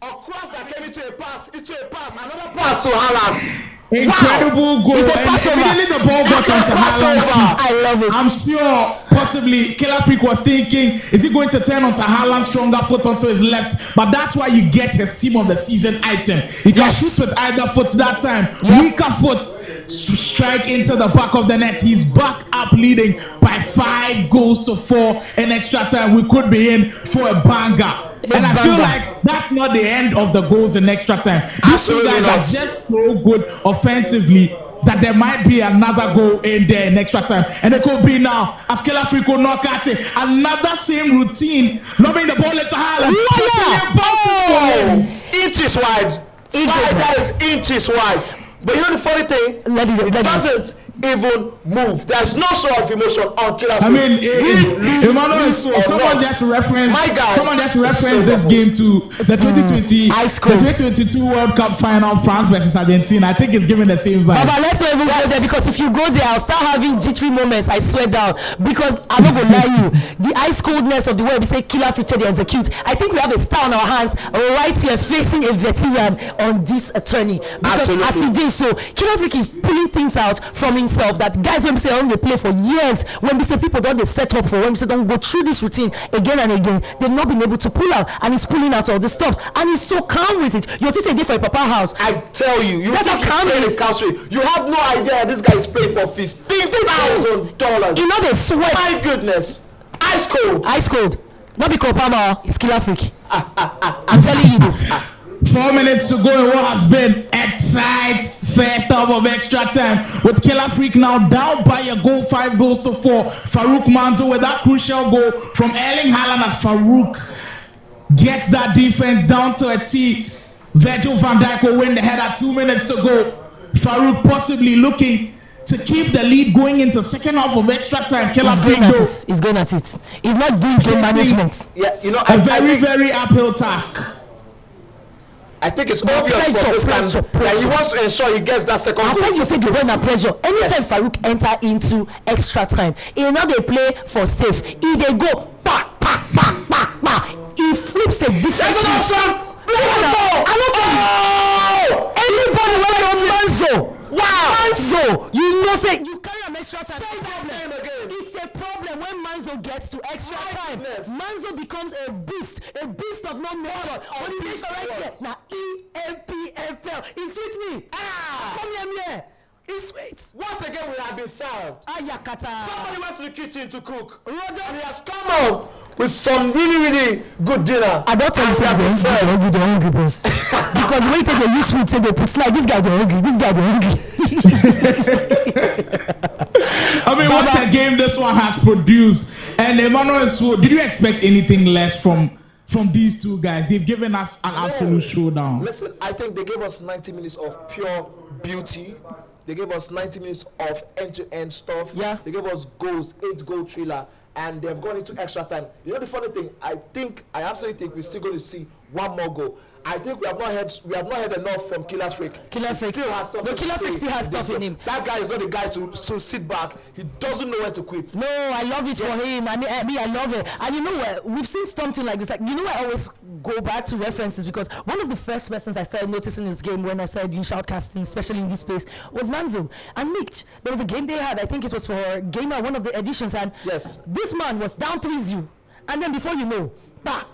A cross that came into a pass, another pass to Haaland. Incredible goal. It's a And passover. immediately the ball got onto Haaland's feet. I love it. I'm sure possibly Killer Freak was thinking, is he going to turn onto Haaland's stronger foot onto his left? But that's why you get his team of the season item. He can shoot with either foot that time. Weaker foot, strike into the back of the net. He's back up leading by 5-4 in extra time. We could be in for a banger. And I feel like that's not the end of the goals in extra time. These two Absolutely guys not. are just so good offensively. that there might be another goal in there in extra time. And it could be now, as Kelafri could knock at it, another same routine, lobbing the ball into Haaland. Inches wide. That is inches wide. But you know the funny thing? It doesn't even move. There's no sort of emotion on Kelafri. I mean, Emmanuel, someone just referenced this game to the 2022 World Cup final, France versus Argentina. I think it's giving the same vibe. But let's not even go there, because if you go there, I'll start having jittery moments. I swear down, because I'm not gonna lie you, the ice coldness of the way we say Kelafri to execute. I think we have a star on our hands right here facing a veteran on this attorney. Because as he did so, Kelafri is pulling things out from himself that guys when we say they play for years, when we say people don't they set up for, when we say don't go through this routine again and again, they've not been able to pull out, and he's pulling out all the stops, and he's so calm with it. You're just a day for a papa house. I tell you, you think he's playing in country. You have no idea this guy is playing for $15,000. You know the sweat. My goodness, ice cold. Not because Pama is Kelafri. I'm telling you this. 4 minutes to go in what has been a tight first half of extra time, with Kelafri now down by a goal, 5 goals to 4. Farouk Manzo with that crucial goal from Erling Haaland as Farouk gets that defense down to a T. Virgil van Dijk will win the header 2 minutes to go. Farouk possibly looking to keep the lead going into second half of extra time. He's going at it. He's not doing game management. Yeah, you know, a very uphill task. I think it's obvious for this time that he wants to ensure he gets that second goal. I tell you, say the win and pressure. Anytime Farouk enter into extra time, he know they play for safe. He they go back. He flips a different. There's an option. Anybody knows Manzo. Wow, Manzo, you know say you carry an extra time. It's a problem when Manzo gets to extra time. Manzo becomes a beast of no nature. When he makes right here, now eNPFL, it's sweet me. Come here. It's sweet. Once again, we have been served. Ayakata. Somebody went to the kitchen to cook. And he has come out with some really good dinner. I don't tell you they're hungry, boss. Because when you take the use food, say they put like this guy they're hungry. I mean, what a game this one has produced. And Emmanuel, did you expect anything less from these two guys? They've given us an absolute showdown. Listen, I think they gave us 90 minutes of pure beauty. They gave us 90 minutes of end-to-end stuff. Yeah. They gave us goals, 8-goal thriller, and they've gone into extra time. You know the funny thing? I absolutely think we're still going to see one more goal. I think we have not heard enough from Kelafri. Kelafri still has something. No, Kelafri still has stuff in him. That guy is not the guy to sit back. He doesn't know when to quit. No, I love it for him. I love it. And you know what? We've seen something like this. Like, you know, I always go back to references, because one of the first persons I started noticing this game when I started doing shoutcasting, especially in this space, was Manzo and Mitch. There was a game they had. I think it was for Gamer, one of the editions, and this man was down 3-0, and then before you know, back,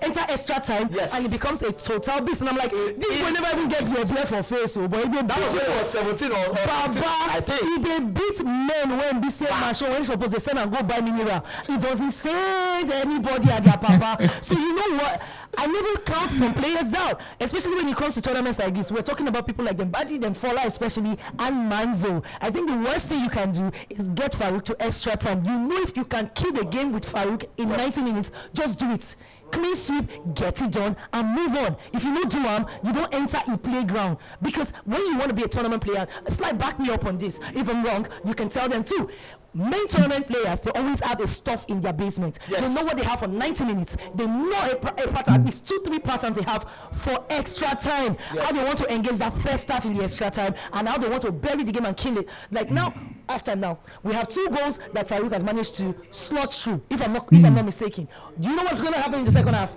enter extra time, and it becomes a total beast. And I'm like, this will never even get to a player for face, but that was when it was 17 or 18, I think. They beat men when be say man show when supposed to send and go buy mineral. He doesn't send anybody at their papa. So you know what? I never count some players down, especially when it comes to tournaments like this. We're talking about people like Dembadi, Demfola especially, and Manzo. I think the worst thing you can do is get Farouk to extra time. You know, if you can kill the game with Farouk in 90 minutes, just do it. Clean sweep, get it done, and move on. If you don't do you don't enter a playground. Because when you want to be a tournament player, Sly, back me up on this. If I'm wrong, you can tell them too. Main tournament players, they always have a stuff in their basement. They know what they have for 90 minutes. They know a pattern, at least 2-3 patterns they have for extra time. How they want to engage that first half in the extra time, and how they want to bury the game and kill it. Like now, we have 2 goals that Farouk has managed to slot through, if I'm not mistaken. Do you know what's going to happen in the second half?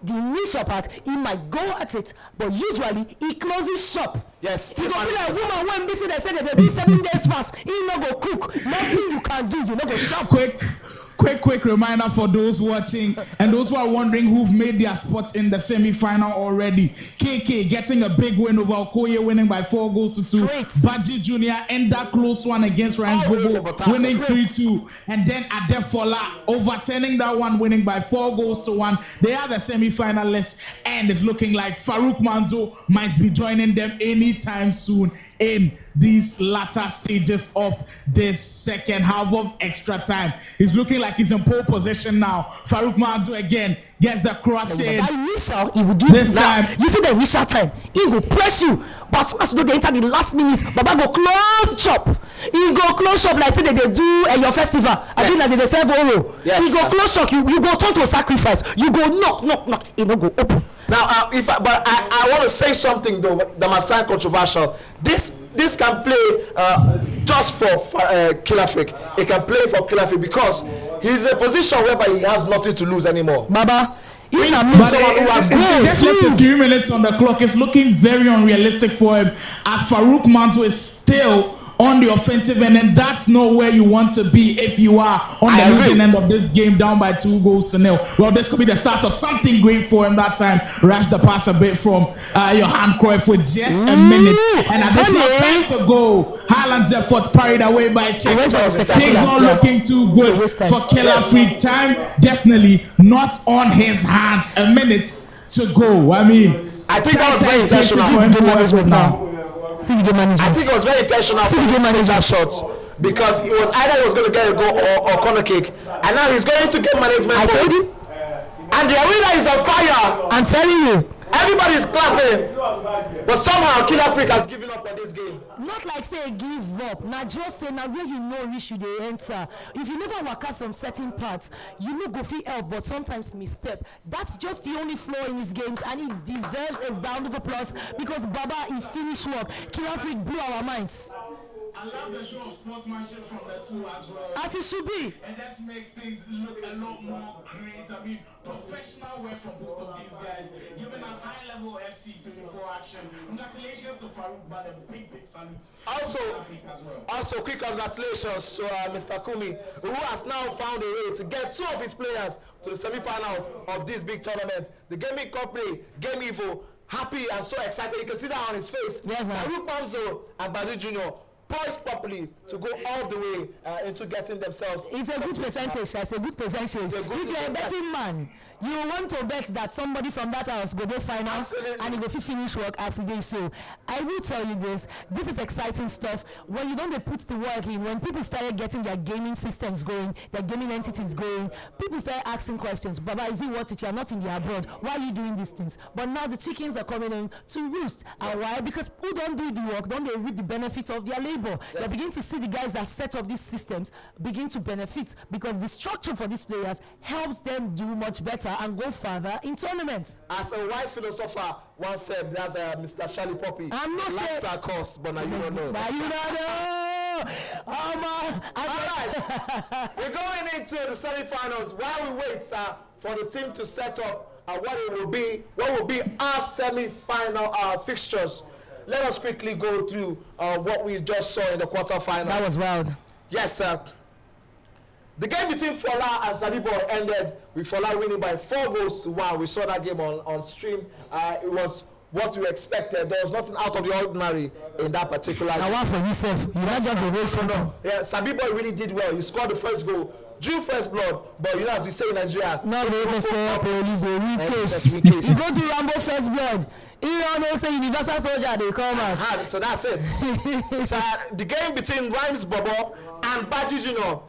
The initial part, he might go at it, but usually he closes shop. Yes. He go be like woman when busy they say they do 7 days fast. He no go cook. Nothing you can do. You no go shop. Quick reminder for those watching and those who are wondering who've made their spot in the semi-final already. KK getting a big win over Okoye, winning by 4 goals to 2. Baji Jr. and that close one against Ryan Bobo, winning 3-2. And then Adefola overturning that one, winning by 4 goals to 1. They are the semi-finalists, and it's looking like Farouk Manzo might be joining them anytime soon in these latter stages of this second half of extra time. He's looking like he's in pole position now. Farouk Madu again gets the cross in. That initial, he would do This now. time. You see the initial time, he will press you, but as soon as you know they enter the last minutes, Baba go close shop. He go close shop like say they do at your festival. I think that they serve Oro. Yes, he go close shop. You go turn to a sacrifice. You go knock. He no go open. Now, I want to say something though that might sound controversial. This can play just for Kilafrik. It can play for Kilafrik because he's in a position whereby he has nothing to lose anymore. Baba, We in need someone who has Just less than 3 minutes on the clock. It's looking very unrealistic for him as Farouk Manzo is still on the offensive end, and that's not where you want to be if you are on the losing end of this game, down by 2-0. Well, this could be the start of something great for him that time. Rush the pass a bit from Johan Cruyff with just a minute and additional time to go. Haaland's effort parried away by Czech. Things not looking too good for Killer Freak. Time definitely not on his hands. A minute to go. I mean, I think that was very intentional. now. See the game management. I think it was very intentional for him to take that shot because it was either he was going to get a goal or corner kick, and now he's going to get management. I told you. And the arena is on fire. I'm telling you. Everybody's clapping, but somehow Killer Freak has given up on this game. Not like say give up. Now just say now where you know reach you dey enter. If you never work out some certain parts, you know go fit help, but sometimes misstep. That's just the only flaw in his games, and he deserves a round of applause because Baba he finished work. Killer Freak blew our minds. I love the show of sportsmanship from the two as well. As it should be. And that makes things look a lot more great. I mean, professional work from both of these guys, giving us high-level FC24 action. Congratulations to Farouk, but a big salute. Also, quick congratulations to Mr. Kumi, who has now found a way to get 2 of his players to the semi-finals of this big tournament. The gaming company, Game Evo, happy and so excited. You can see that on his face. Yes, Farouk Manzo and Badu Jr. poised properly to go all the way into getting themselves. It's a good percentage. It's a good percentage. If you're a betting man, you want to bet that somebody from that house go to finals and he go finish work as it is. So I will tell you this is exciting stuff. When you don't put the work in, when people started getting their gaming systems going, their gaming entities going, people start asking questions. Baba, is it worth it? You're not in the abroad. Why are you doing these things? But now the chickens are coming in to roost. And why? Because who don't do the work, don't they reap the benefits of their labor? Yes. They begin to see the guys that set up these systems begin to benefit because the structure for these players helps them do much better and go further in tournaments. As a wise philosopher once said, that's Mr. Charlie Poppy. I'm not saying lifestyle cost, but now you don't know. Now you don't know. All right, we're going into the semi-finals. While we wait for the team to set up what will be our semi-final fixtures. Let us quickly go through what we just saw in the quarterfinals. That was wild. Yes, sir. The game between Fola and Sadiboy ended with Fola winning by 4-1. We saw that game on stream. It was what we expected. There was nothing out of the ordinary in that particular game. I want for yourself. You not just the race one. Yeah, Sadiboy really did well. He scored the first goal, drew first blood, but you know, as we say in Nigeria, no, they score police, they weak case. You go to Rambo first blood. You know, say Universal Soldier, they come out. So that's it. So the game between Rhymes Bobo and Baji Junior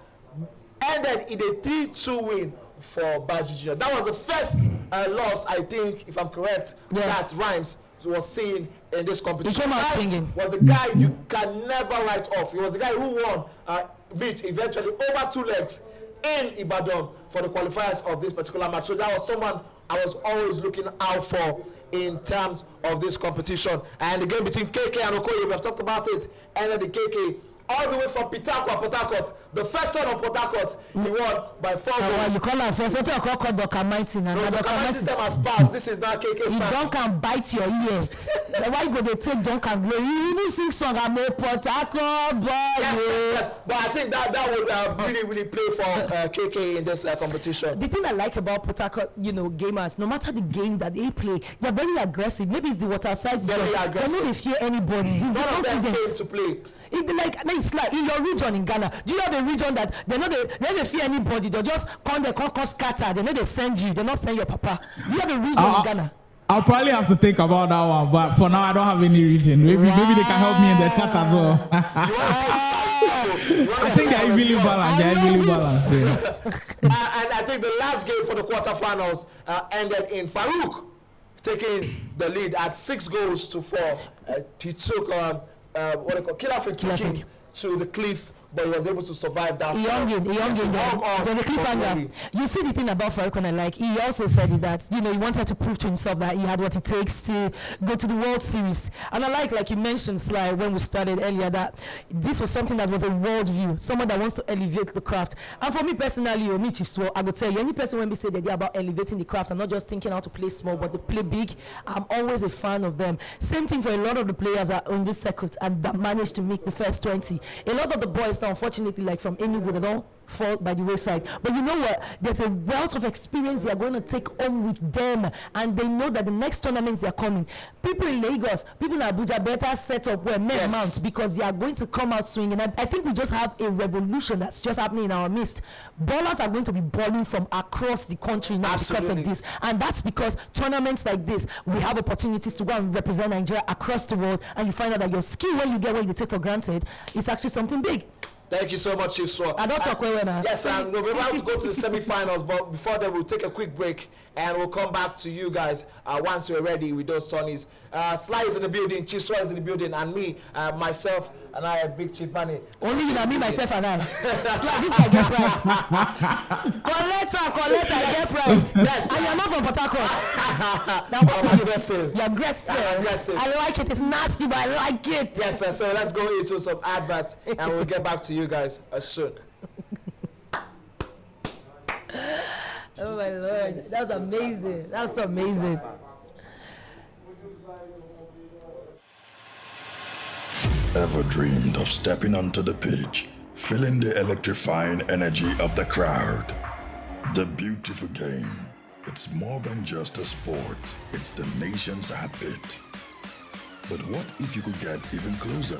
ended in a 3-2 win for Baji Junior. That was the first loss, I think, if I'm correct, that Rhymes was seen in this competition. He came out singing. Was the guy you can never write off. He was the guy who won beat eventually over 2 legs in Ibadan for the qualifiers of this particular match. So that was someone I was always looking out for in terms of this competition. And the game between KK and Okoye, we have talked about it, ended the KK all the way from Pitakwa, Port Harcourt. The first one of Port Harcourt, he won by 4 goals. You call her first. What you call Dr. Mighty? No, Dr. Mighty's time has passed. This is now KK's time. You don't bite your ear. Why you go to take Duncan Glory? You even sing song about Port Harcourt, boy. Yes. But I think that would really play for KK in this competition. The thing I like about Port Harcourt, gamers, no matter the game that they play, they're very aggressive. Maybe it's the water side. Very aggressive. They don't fear anybody. None of them came to play. It's like in your region in Ghana. Do you have a region that they don't fear anybody? They just come scatter. They know they send you. They not send your papa. Do you have a region in Ghana? I'll probably have to think about that one, but for now I don't have any region. Maybe they can help me in the chat as well. I think they're evenly balanced. They're evenly balanced. Yeah. And I think the last game for the quarterfinals ended in Farouk taking the lead at 6-4. He took what they call Kilafik took him to the cliff, but he was able to survive that. The cliffhanger. You see the thing about Farouk, and I like, he also said it that, you know, he wanted to prove to himself that he had what it takes to go to the World Series. And I like you mentioned, Sly, when we started earlier, that this was something that was a world view, someone that wants to elevate the craft. And for me personally, me Chief Swell, I would tell you, any person when we say the idea about elevating the craft and not just thinking how to play small, but to play big, I'm always a fan of them. Same thing for a lot of the players that are on this circuit and that managed to make the first 20. A lot of the boys now, unfortunately, like from Enugu, they don't fall by the wayside. But you know what? There's a wealth of experience they are going to take home with them, and they know that the next tournaments they are coming. People in Lagos, people in Abuja better set up where men mount, because they are going to come out swinging. I think we just have a revolution that's just happening in our midst. Ballers are going to be balling from across the country now because of this, and that's because tournaments like this, we have opportunities to go and represent Nigeria across the world, and you find out that your skill, when you get what you take for granted, it's actually something big. Thank you so much, Chief Sword. I don't talk well now. Yes, we're about to go to the semi-finals, but before that, we'll take a quick break and we'll come back to you guys once we're ready with those Sonnies. Sly is in the building, Chief Sword is in the building, and me, myself, and I, Big Chief Manny. Only you, me, myself, and I. Sly, this I get pride. Collector, I get pride. Yes. And you're not from Port Harcourt. Now, what I'm aggressive. You're aggressive. I'm aggressive. I like it. It's nasty, but I like it. Yes, sir. So let's go into some adverts, and we'll get back to you guys soon. Oh my Lord, that was amazing. That's so amazing. Ever dreamed of stepping onto the pitch, feeling the electrifying energy of the crowd? The beautiful game. It's more than just a sport, it's the nation's heartbeat. But what if you could get even closer?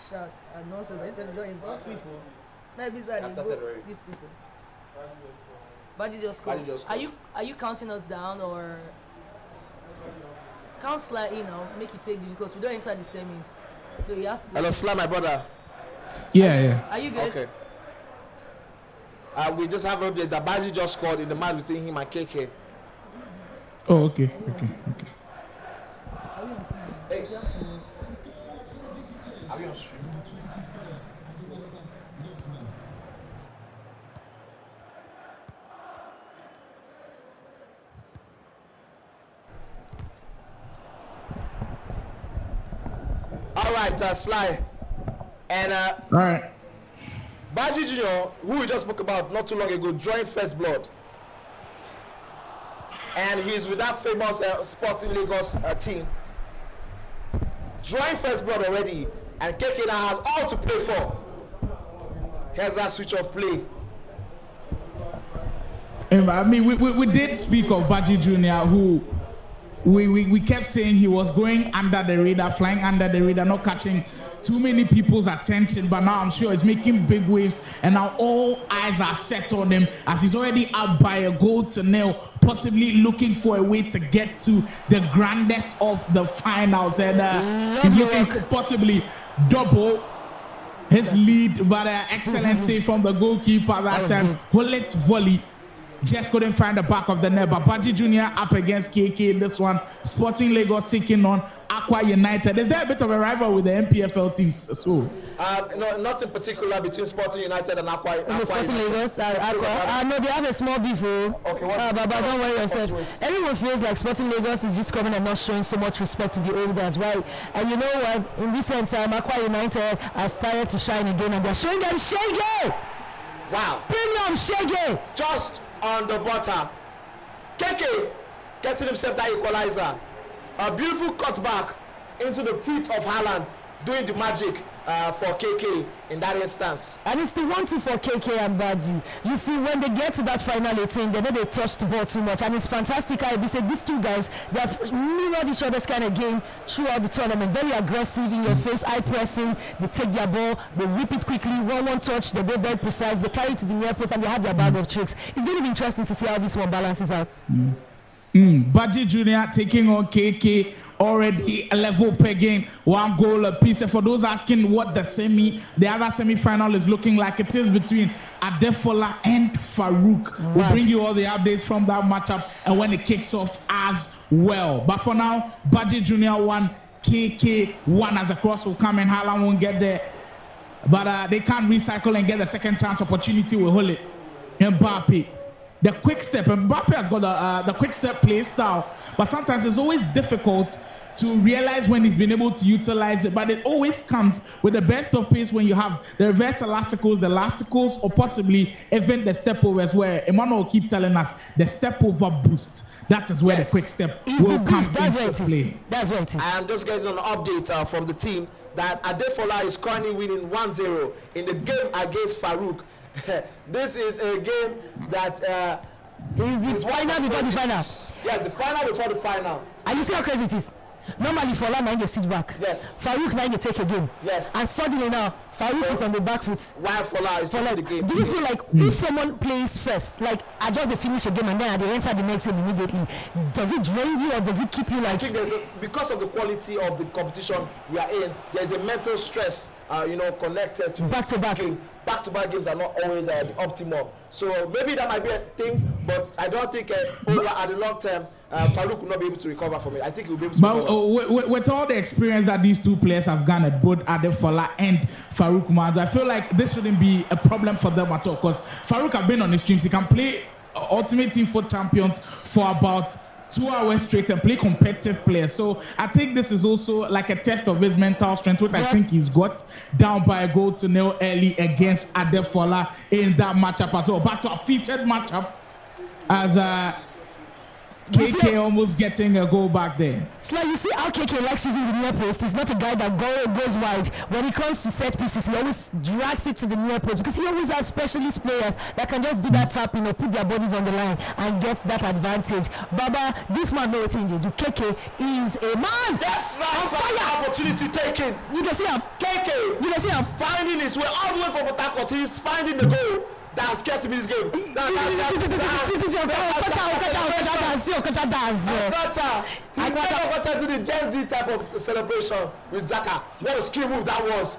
shout and nonsense. I don't insult me for. Now beside I started already. this thing for. Buddy just Buddy called. just Are you counting us down or count slightly now? Make it take this because we don't enter the semis, so he has to. Hello, Sly, my brother. Yeah. Are you good? Okay. We just have an update that Baji just scored in the match between him and KK. Oh, okay. Are we on film? Hey. You have to know. Are we on stream? All right, Sly. And All right. Baji Jr., who we just spoke about not too long ago, joined First Blood. And he's with that famous Sporting Lagos team. Joined First Blood already. And KK now has all to play for. Here's that switch of play. I mean, we did speak of Baji Jr., who we kept saying he was going under the radar, flying under the radar, not catching too many people's attention, but now I'm sure he's making big waves, and now all eyes are set on him as he's already up by a goal to nil, possibly looking for a way to get to the grandest of the finals, and he's looking to possibly double his lead, but excellent save from the goalkeeper that time. Bullet volley. Just couldn't find the back of the net, but Baji Jr. up against KK in this one. Sporting Lagos taking on Aqua United. Is there a bit of a rival with the NPFL teams? So, no, not in particular between Sporting United and Aqua Sporting United. Lagos and Aqua. No, they have a small beef. Okay, but don't worry yourself. Everyone feels like Sporting Lagos is just coming and not showing so much respect to the olders, right? And you know what? In recent time, Aqua United has started to shine again, and they're showing them shaggy. Wow. Premium shaggy. Just on the butter. KK getting himself that equalizer. A beautiful cutback into the feet of Haaland, doing the magic for KK in that instance. And it's the 1-2 for KK and Baji. You see, when they get to that final 18, they know they touch the ball too much, and it's fantastic how we said these two guys, they have mirrored each other's kind of game throughout the tournament. Very aggressive in your face, eye pressing. They take their ball, they whip it quickly, one touch, they go very precise, they carry it to the near post, and they have their bag of tricks. It's going to be interesting to see how this one balances out. Baji Jr. taking on KK, already a level per game, 1 goal apiece. For those asking what the other semi-final is looking like, it is between Adefola and Farouk. We'll bring you all the updates from that matchup and when it kicks off as well. But for now, Baji Jr. 1, KK 1 as the cross will come in. Haaland won't get there, but they can't recycle and get a second chance opportunity with Hullet. Mbappe. The quick step, Mbappe has got the quick step play style, but sometimes it's always difficult to realize when he's been able to utilize it, but it always comes with the best of pace when you have the reverse elasticals, the elasticals, or possibly even the step overs, where Emmanuel will keep telling us the step over boost. That is where the quick step will come into play. That's what it is. I am just getting an update from the team that Adefola is currently winning 1-0 in the game against Farouk. This is a game that is the final before the final. Yes, the final before the final. And you see how crazy it is? Normally, Fola now they sit back. Yes. Farouk now they take a game. Yes. And suddenly now, Farouk is on the back foot. While Fola is taking the game. Do you feel like if someone plays first, like I just finish a game and then they enter the next game immediately, does it drain you or does it keep you like? I think because of the quality of the competition we are in, there's a mental stress, connected to back-to-back game. Back-to-back games are not always the optimum. So maybe that might be a thing, but I don't think over at the long term, Farouk will not be able to recover from it. I think he will be able to recover. But with all the experience that these two players have garnered, both Adefola and Farouk Maz, I feel like this shouldn't be a problem for them at all, because Farouk have been on the streams. He can play Ultimate Team for Champions for about 2 hours straight and play competitive players. So I think this is also like a test of his mental strength, which I think he's got down by a goal to nil early against Adefola in that matchup as well. Back to our featured matchup as KK almost getting a goal back there. It's like you see how KK likes using the near post. He's not a guy that goes wide. When it comes to set pieces, he always drags it to the near post because he always has specialist players that can just do that tap, put their bodies on the line and get that advantage. Baba, this man knows what he do. KK is a man. Yes, that's an opportunity taken. You can see him. KK, You can see him. finding his way all the way from Port Harcourt. He's finding the goal. That's scared to be this game. He's Instead of do the Gen Z type of celebration with Zaka, what a skill move that was.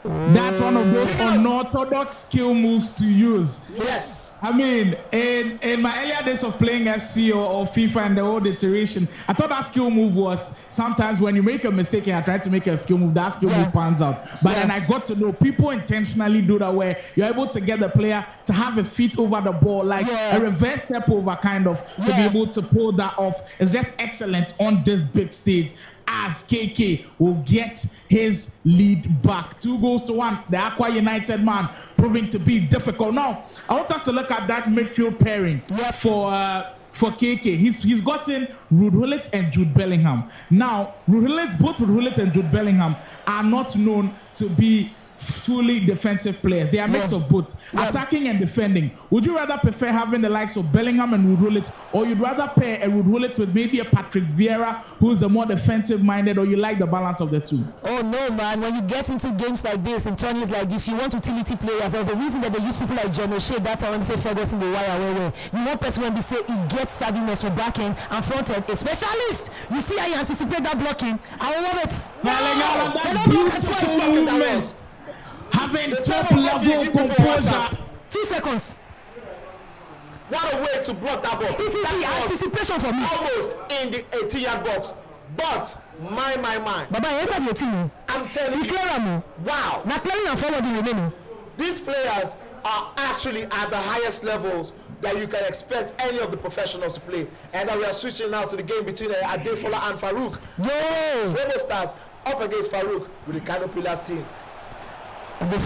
That's one of those unorthodox skill moves to use. Yes. I mean, in my earlier days of playing FC or FIFA and the old iteration, I thought that skill move was sometimes when you make a mistake and I try to make a skill move, that skill move pans out. But then I got to know people intentionally do that where you're able to get the player to have his feet over the ball, like a reverse step over kind of, to be able to pull that off. It's just excellent on this big stage, as KK will get his lead back. 2-1. The Aqua United man proving to be difficult. Now, I want us to look at that midfield pairing for KK. He's gotten Ruud Gullit and Jude Bellingham. Now, both Ruud Gullit and Jude Bellingham are not known to be fully defensive players. They are a mix of both, attacking and defending. Would you rather prefer having the likes of Bellingham and Ruud Gullit, or you'd rather pair a Ruud Gullit with maybe a Patrick Vieira, who's a more defensive-minded, or you like the balance of the two? Oh no, man! When you get into games like this and tournaments like this, you want utility players. There's a reason that they use people like John O'Shea. That's how I'm saying Ferguson the wire. You want person when we say he gets savviness for back end and front end, a specialist. You see how you anticipate that blocking. I love it. That's beautiful movement. Having top level composure. 2 seconds. What a way to block that ball. It is the anticipation for me. Almost in the 18-yard box. But my. Baba, enter the team. I'm telling you. Wow. Now clearing and forwarding remaining. These players are actually at the highest levels that you can expect any of the professionals to play. And now we are switching now to the game between Adefola and Farouk. Yo! Rebel Stars up against Farouk with the Kano Pillars team. This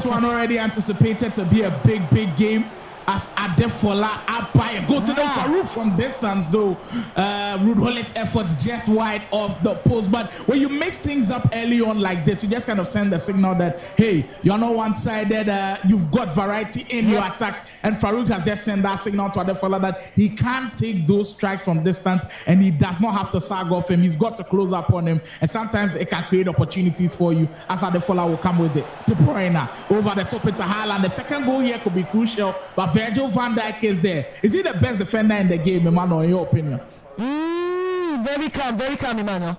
one already anticipated to be a big game, as Adefola up by a goal to the Farouk from distance though. Ruud Gullit's efforts just wide off the post. But when you mix things up early on like this, you just kind of send the signal that, hey, you're not one-sided, you've got variety in your attacks. And Farouk has just sent that signal to Adefola that he can't take those strikes from distance and he does not have to sag off him. He's got to close up on him. And sometimes it can create opportunities for you, as Adefola will come with it. De Bruyne over the top into Haaland. The second goal here could be crucial, but Virgil van Dijk is there. Is he the best defender in the game, Emmanuel, in your opinion? Very calm, Emmanuel.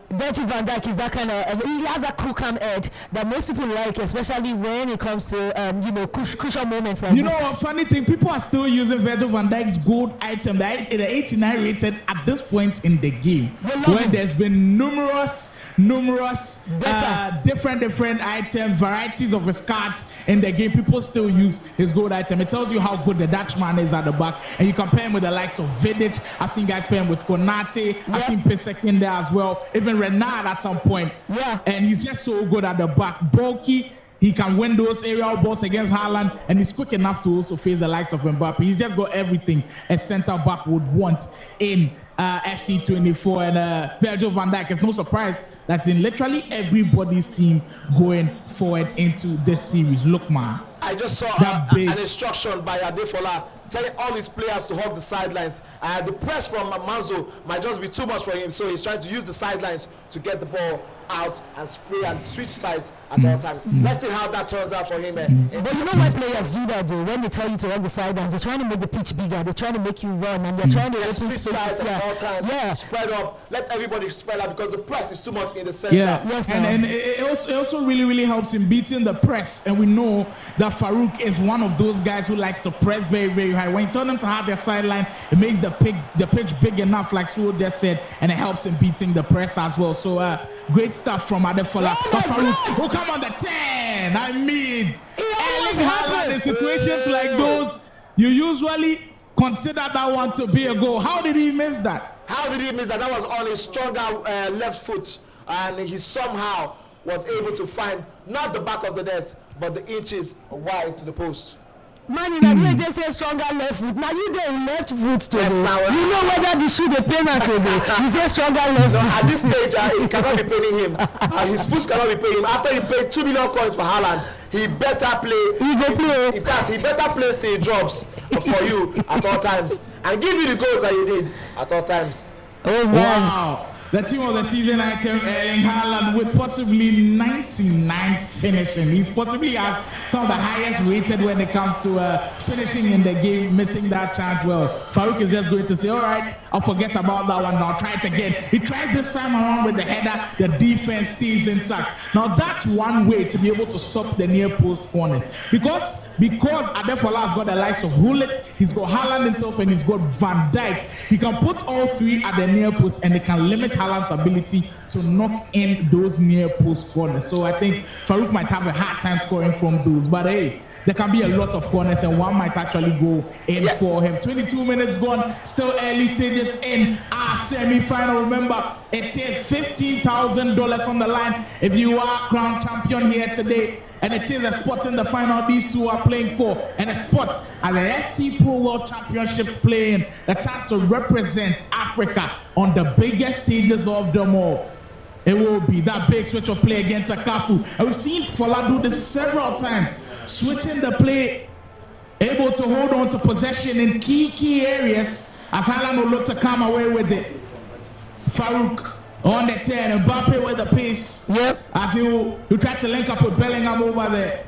Virgil van Dijk is that kind of, he has that cool, calm edge that most people like, especially when it comes to, crucial moments like this. You know what, funny thing, people are still using Virgil van Dijk's gold item, the 89 rated at this point in the game, when there's been numerous different items, varieties of his cards in the game. People still use his gold item. It tells you how good the Dutchman is at the back. And you compare him with the likes of Vidic. I've seen guys playing with Konate. I've seen Pisek in there as well. Even Renard at some point. And he's just so good at the back. Bulky. He can win those aerial balls against Haaland, and he's quick enough to also face the likes of Mbappe. He's just got everything a centre back would want in FC24. And Virgil van Dijk, it's no surprise that's in literally everybody's team going forward into this series. Look, man. I just saw an instruction by Adefola telling all his players to hug the sidelines. The press from Manzo might just be too much for him, so he's trying to use the sidelines to get the ball out and spray and switch sides at all times. Let's see how that turns out for him. But you know why players do that though? When they tell you to hug the sidelines, they're trying to make the pitch bigger. They're trying to make you run, and they're trying to open switch sides at all times. Spread up. Let everybody spread out because the press is too much in the center. And it also really helps in beating the press. And we know that Farouk is one of those guys who likes to press very high. When you turn them to have their sideline, it makes the pitch big enough, like Suo just said, and it helps in beating the press as well. So great stuff from Adefola. But Farouk will come on the 10. I mean, Erling Haaland in situations like those, you usually consider that one to be a goal. How did he miss that? How did he miss that? That was on his stronger left foot, and he somehow was able to find not the back of the net, but the inches wide to the post. Man, in a just say stronger left foot. Now you dey left foot today. Yes, you know whether the shoe dey pain am today. You say stronger left No, foot. at this stage, it cannot be paying him. His foot cannot be paying him. After he paid 2 million coins for Haaland, he better play. He go play. In fact, he better play say drops for you at all times and give you the goals that you need at all times. Oh man. Wow. The team of the season item, Erling Haaland, with possibly 99 finishing. He's possibly has some of the highest rated when it comes to finishing in the game, missing that chance. Well, Farouk is just going to say, all right, I'll forget about that one now. Try it again. He tries this time around with the header. The defense stays intact. Now, that's one way to be able to stop the near post corners. Because Adefola has got the likes of Hullet, he's got Haaland himself, and he's got Van Dijk. He can put all three at the near post, and they can limit Haaland's ability to knock in those near post corners. So I think Farouk might have a hard time scoring from those. But hey, there can be a lot of corners, and one might actually go in for him. 22 minutes gone, still early stages in our semi-final. Remember, it is $15,000 on the line if you are crowned champion here today. And it is a spot in the final these two are playing for, and a spot at the SC Pro World Championships playing, the chance to represent Africa on the biggest stages of them all. It will be that big switch of play against Akafu. And we've seen Fola do this several times, switching the play, able to hold on to possession in key areas as Haaland will look to come away with it. Farouk on the 10, Mbappe with the pace. Yep. As you try to link up with Bellingham over there.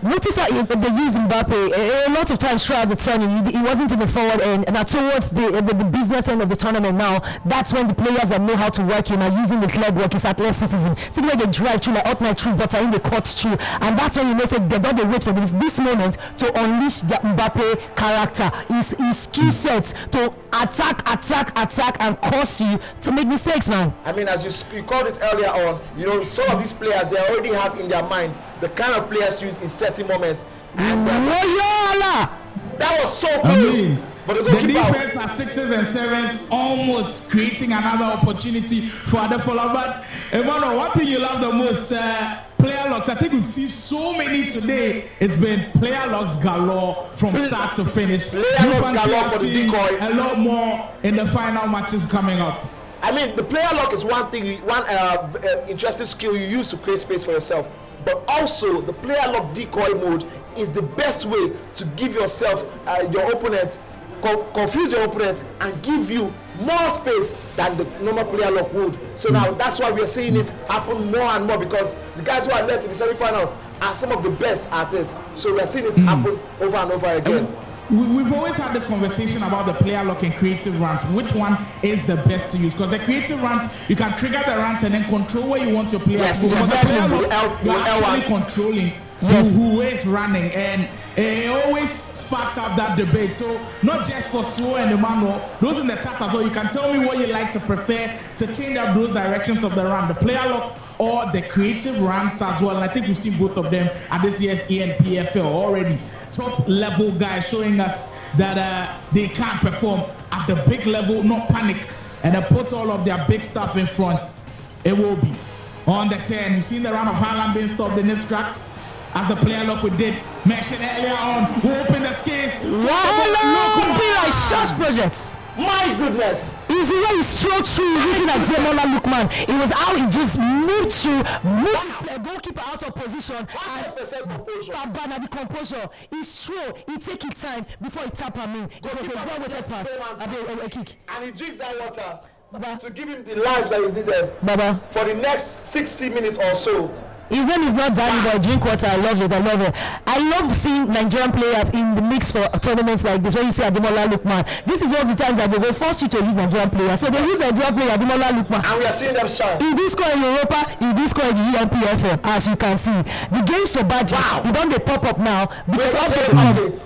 Notice how they use Mbappe a lot of times throughout the tournament. He wasn't in the forward end, and towards the business end of the tournament now, that's when the players that know how to work him are using his leg work, his athleticism. See like they drive through, like up my true, but in the court through, and that's when you know say they don't wait for this moment to unleash the Mbappe character, his skill sets to attack and cause you to make mistakes, man. I mean, as you called it earlier on, you know, some of these players, they already have in their mind the kind of players used in certain moments. And that was so close. But the defense are 6s and 7s, almost creating another opportunity for Adefola. But Emmanuel, one thing you love the most, player locks. I think we've seen so many today. It's been player locks galore from start to finish. Player locks galore for the decoy. A lot more in the final matches coming up. I mean, the player lock is one thing, one interesting skill you use to create space for yourself. But also, the player lock decoy mode is the best way to give yourself, your opponent, confuse your opponent and give you more space than the normal player lock would. So now that's why we are seeing it happen more and more, because the guys who are left in the semi-finals are some of the best at it. So we are seeing this happen over and over again. We've always had this conversation about the player lock and creative runs. Which one is the best to use? Because the creative runs, you can trigger the runs and then control where you want your player to go. But the player lock, you're actually controlling who is running, and it always sparks up that debate. So not just for Slow and Emmanuel, those in the chat as well, you can tell me what you like to prefer to change up those directions of the run, the player lock or the creative runs as well. And I think we've seen both of them at this year's eNPFL already. Top level guys showing us that they can perform at the big level, not panic, and put all of their big stuff in front. It will be on the 10. You've seen the run of Haaland being stopped in his tracks as the player lock we did mention earlier on. Who opened the skates? Wow, be like church projects. My goodness! Is the way he strode through using a Demola Lookman. It was how he just moved through, moved the goalkeeper out of position. 100% composure. And the composure. It's true. He take his time before he tap him in. It was a well-weighted pass. A kick. And he drinks that water to give him the life that is needed for the next 60 minutes or so. His name is not Danny, but drink water. I love it. I love seeing Nigerian players in the mix for tournaments like this. When you say Ademola Lookman, this is one of the times that they will force you to use Nigerian players. So they use Nigerian player Ademola Lookman. And we are seeing them shine. He did score in Europa, he did score in the eNPFL, as you can see. The games for Badji, they don't pop up now because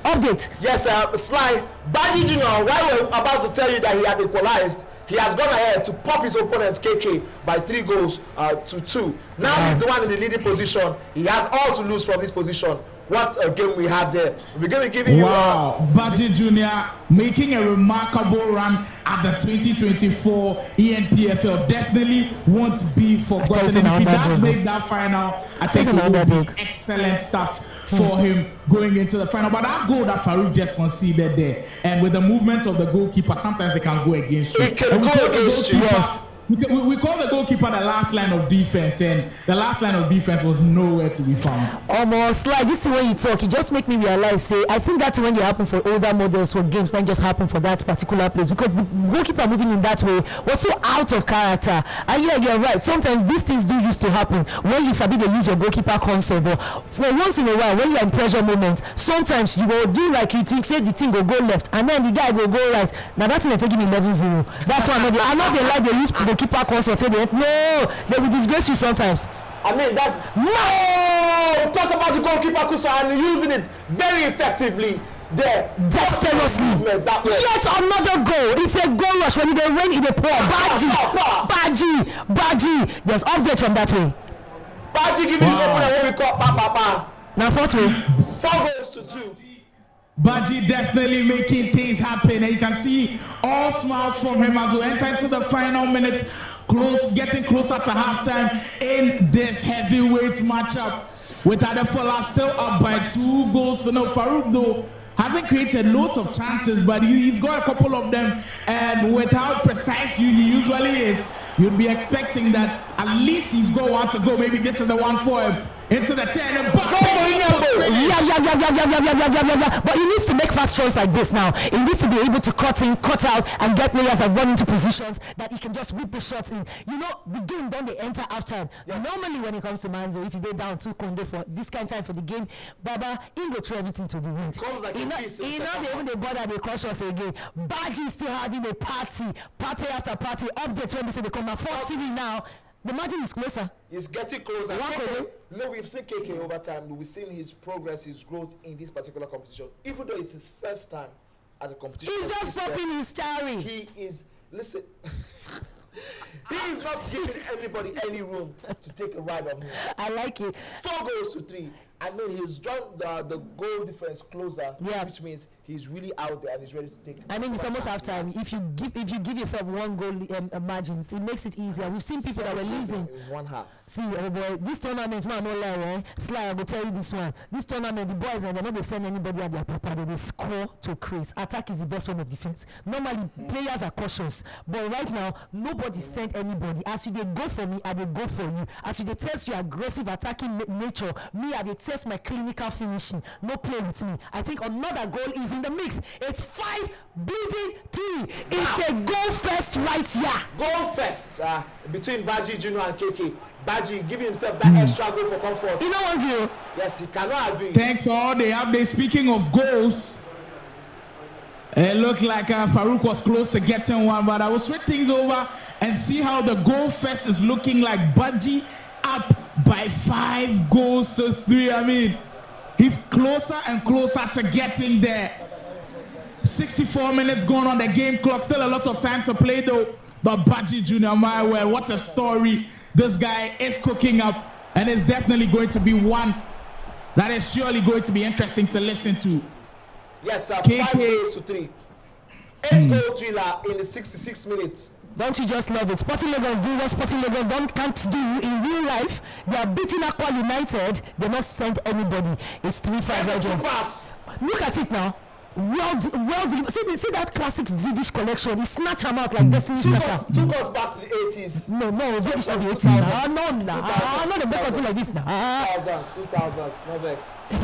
update. Yes, Sly, Badji Junior, while we're about to tell you that he had equalized, he has gone ahead to pop his opponent's KK by 3 goals to 2. Now he's the one in the leading position. He has all to lose from this position. What a game we have there. We're going to be giving you... Wow, Badji Jr. making a remarkable run at the 2024 eNPFL. Definitely won't be forgotten. And if he does make that final, I think it will be excellent stuff for him going into the final. But that goal that Farouk just conceded there, and with the movement of the goalkeeper, sometimes it can go against you. It can go against you. Yes. We call the goalkeeper the last line of defense, and the last line of defense was nowhere to be found. Almost like this thing when you talk, it just make me realize. Say, I think that's when it happened for older models for games, not just happen for that particular place, because the goalkeeper moving in that way was so out of character. And yeah, you're right. Sometimes these things do used to happen when you sabi they use your goalkeeper console. But for once in a while, when you're in pressure moments, sometimes you go do like you think, say the thing will go left, and then the guy will go right. Now that's when they're taking 11-0. That's why I know they like they use the keeper consult. No, they will disgrace you sometimes. I mean, that's no. Talk about the goalkeeper consult and using it very effectively there. Seriously. Yet another goal. It's a goal rush when they rain in the pour. Baji. There's update from that way. Baji giving his opponent what we call pa. Now 4-2. Baji definitely making things happen, and you can see all smiles from him as we enter into the final minutes, getting closer to halftime in this heavyweight matchup. With Adefola still up by 2-0. Farouk though hasn't created loads of chances, but he's got a couple of them, and with how precise he usually is, you'd be expecting that at least he's got one to go. Maybe this is the one for him. Into the 10 and back. Yeah. But he needs to make fast choice like this now. He needs to be able to cut in, cut out, and get players that run into positions that he can just whip the shots in. You know, the game don't they enter halftime. Yes. Normally when it comes to Manzo, if you go down 2 Kondo for this kind of time for the game, Baba, he go throw everything to the wind. Like he not even the bother they cautious again. Baji is still having a party after party. Updates when they say they come at 4 TV now. The margin is closer. It's getting closer. We've seen KK over time. We've seen his progress, his growth in this particular competition. Even though it's his first time at a competition. He's just popping his cherry. He is, listen, he is not giving anybody any room to take a ride on him. I like it. 4-3. I mean, he's drawn the goal difference closer, which means he's really out there and he's ready to take. I mean, it's almost half time. If you give yourself 1 goal margins, it makes it easier. We've seen people that were losing in 1 half. See, oh boy, this tournament, man, no lie, Sly, I will tell you this one. This tournament, the boys, they're not they send anybody at their papa. They score to crease. Attack is the best form of defense. Normally, players are cautious, but right now, nobody sent anybody. As you they go for me, I they go for you. As you they test your aggressive attacking nature, me I they test my clinical finishing. No play with me. I think another goal is in the mix. It's 5-3. It's a goal fest right here. Goal fest between Baji Junior and KK. Baji giving himself that extra goal for comfort. You know what, Gil? Yes, he cannot agree. Thanks for all the updates. Speaking of goals, it looked like Farouk was close to getting one, but I will switch things over and see how the goal fest is looking like. Baji up by 5-3. I mean, he's closer and closer to getting there. 64 minutes going on the game clock. Still a lot of time to play though. But Baji Junior, my well, what a story this guy is cooking up, and it's definitely going to be one that is surely going to be interesting to listen to. Yes, 5-3. 8-goal thriller in the 66 minutes. Don't you just love it? Sporting Lagos do what Sporting Lagos can't do in real life. They are beating Aqua United. They not send anybody. It's 3-5. Look at it now. Well, see that classic Vidic collection. He snatched him out like Destiny Striker. Took us back to the 80s. No, Vidic not the 80s. No, the back be like this now. 2000s, no vex. Took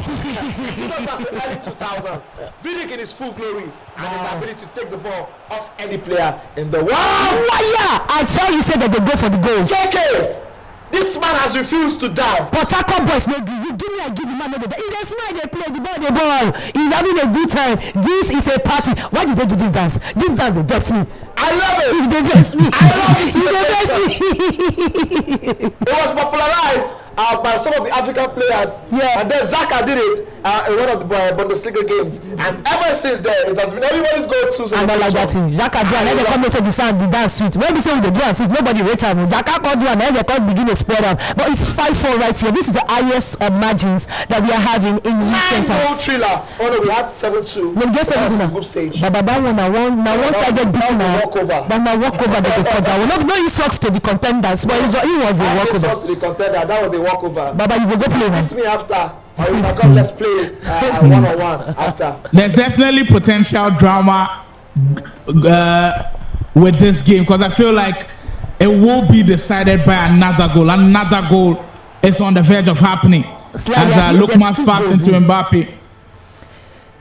us back to the early 2000s. Vidic in his full glory and his ability to take the ball off any player in the world. I tell you, said that they go for the goals. JK! This man has refused to die. But Aqua boys no give. You give me, I give him another. He dey smile, they play the ball. He's having a good time. This is a party. Why did they do this dance? This dance they bless me. I love it. They bless me. I love it. They bless me. It was popularized by some of the African players. Yeah. And then Zaka did it in one of the Bundesliga games. And ever since then, it has been everybody's go-to. And I like that thing. Zaka do and then they come and say the sound, the dance sweet. When we say we do and since nobody rate him, Zaka can't do and then they can't begin to spread them. But it's 5-4 right here. This is the highest margins that we are having in youth centers. 9-goal thriller. Oh no, we had 7-2. No, just 7-2 now. Group stage. But that one side get beaten now. But now walkover they go cut down. No, he sucks to the contenders, but he was a walkover. He sucks to the contender. That was a walkover. Baba, you will go play now. Beat me after. or you can come, let's play one-on-one after. There's definitely potential drama with this game because I feel like it will be decided by another goal. Another goal is on the verge of happening as Lookman's pass into Mbappe.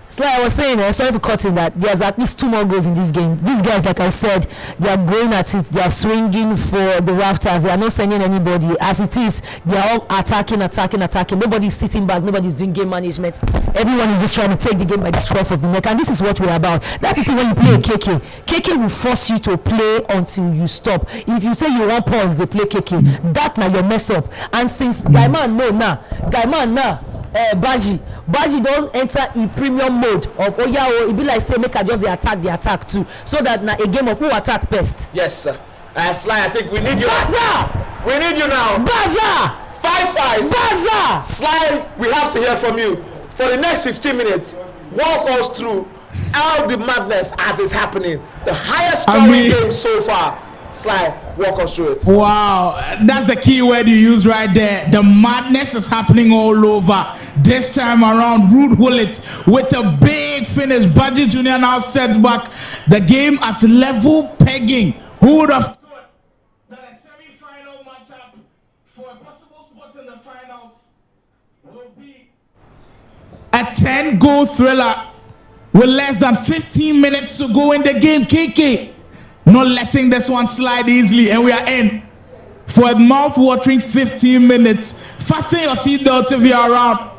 So like I was saying, sorry for cutting that. There's at least 2 more goals in this game. These guys, like I said, they are going at it. They are swinging for the rafters. They are not sending anybody. As it is, they are all attacking. Nobody's sitting back. Nobody's doing game management. Everyone is just trying to take the game by the scruff of the neck. And this is what we're about. That's the thing when you play a KK. KK will force you to play until you stop. If you say you want pause, they play KK. That now you mess up. And since Gaiman Baji don't enter in premium mode of it be like say make I just the attack too, so that now a game of who attack best. Yes, sir. Sly, I think we need you. Baza! We need you now. Baza! 5-5. Baza! Sly, we have to hear from you for the next 15 minutes. Walk us through all the madness as it's happening. The highest scoring game so far. Sly, walk us through it. Wow, that's the key word you use right there. The madness is happening all over. This time around, Rude Hullet with a big finish. Baji Junior now sets back the game at level pegging. Who would have thought that a semi-final matchup for a possible spot in the finals will be a 10-goal thriller with less than 15 minutes to go in the game? KK not letting this one slide easily, and we are in for a mouth-watering 15 minutes. Fasten your seatbelt if you're around.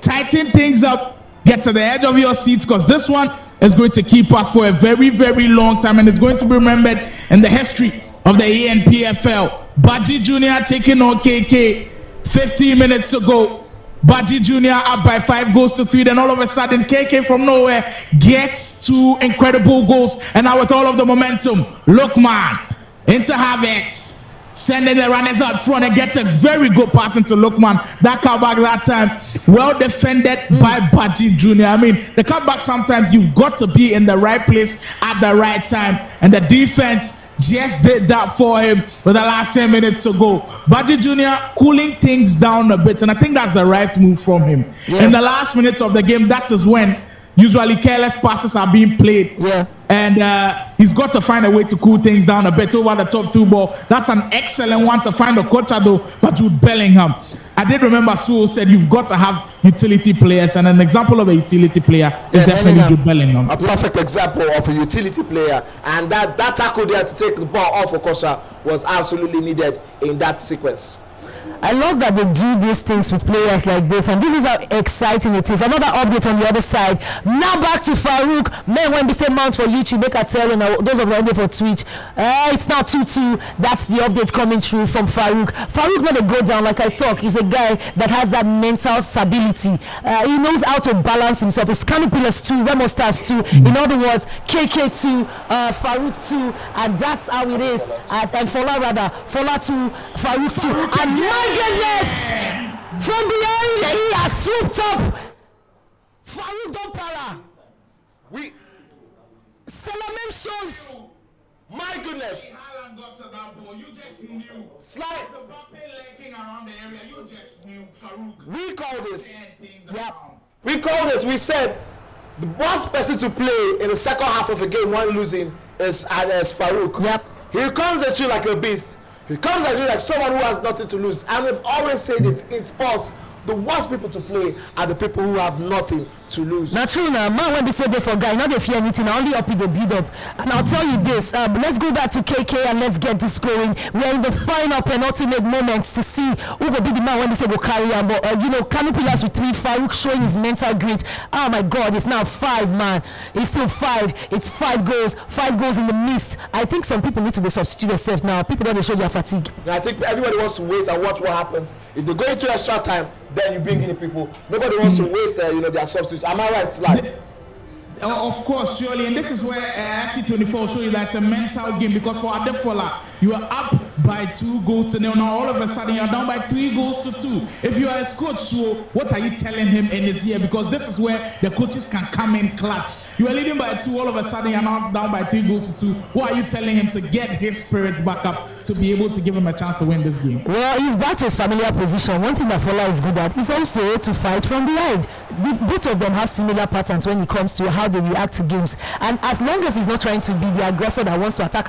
Tighten things up. Get to the edge of your seats because this one is going to keep us for a very, very long time, and it's going to be remembered in the history of the eNPFL. Baji Junior taking on KK. 15 minutes to go. Baji Junior up by 5-3. Then all of a sudden, KK from nowhere gets 2 incredible goals. And now with all of the momentum, Lookman into Havertz, sending the runners out front and gets a very good pass into Lookman. That cutback that time, well defended by Baji Junior. I mean, the cutback sometimes you've got to be in the right place at the right time. And the defense just did that for him with the last 10 minutes to go. Baji Junior cooling things down a bit, and I think that's the right move from him. Yeah. In the last minutes of the game, that is when usually careless passes are being played. Yeah. And he's got to find a way to cool things down a bit over the top 2 ball. That's an excellent one to find a coach though, but Jude Bellingham. I did remember Sue said you've got to have utility players, and an example of a utility player is definitely Jude Bellingham. A perfect example of a utility player, and that tackle there to take the ball off of Kosha was absolutely needed in that sequence. I love that they do these things with players like this, and this is how exciting it is. Another update on the other side. Now back to Farouk. Man, when we say mount for YouTube, make a tell now those of you for Twitch. It's now 2-2. That's the update coming through from Farouk. Farouk not a go down like I talk. He's a guy that has that mental stability. He knows how to balance himself. It's Canopilas 2, Remo Stars 2. In other words, KK 2, Farouk 2, and that's how it is. And Fola 2, Farouk 2, and my goodness! From behind, he has swooped up. Farouk don't para. We Salamem shows. My goodness. Got to that ball. You just knew. Slide. Around the area. You just knew Farouk. We call this. Yep. We call this. We said the worst person to play in the second half of a game when losing is Farouk. Yep. He comes at you like a beast. He comes at you like someone who has nothing to lose. And we've always said it in sports. The worst people to play are the people who have nothing to lose. Not true now. Man, when they say they for guy, not they fear anything. Only up with the build up. And I'll tell you this. Let's go back to KK and let's get this going. We're in the final penultimate moments to see who will be the man when they say go carry on. But Canopilas with 3, Farouk showing his mental grit. Oh my God, it's now 5, man. It's still 5. It's 5 goals. 5 goals in the mist. I think some people need to substitute themselves now. People don't show their fatigue. I think everybody wants to wait and watch what happens. If they go into extra time, then you bring in the people. Nobody wants to waste their substitutes. Am I right, Slide? Of course, surely, and this is where FC24 will show you that it's a mental game, because for Adefola, you are up by 2-0. Now all of a sudden you're down by 3-2. If you are a coach, so what are you telling him in this year? Because this is where the coaches can come in clutch. You are leading by 2, all of a sudden you're now down by 3-2. What are you telling him to get his spirits back up to be able to give him a chance to win this game? Well, he's back to his familiar position. One thing that Fola is good at is also to fight from behind. Both of them have similar patterns when it comes to how they react to games. And as long as he's not trying to be the aggressor that wants to attack,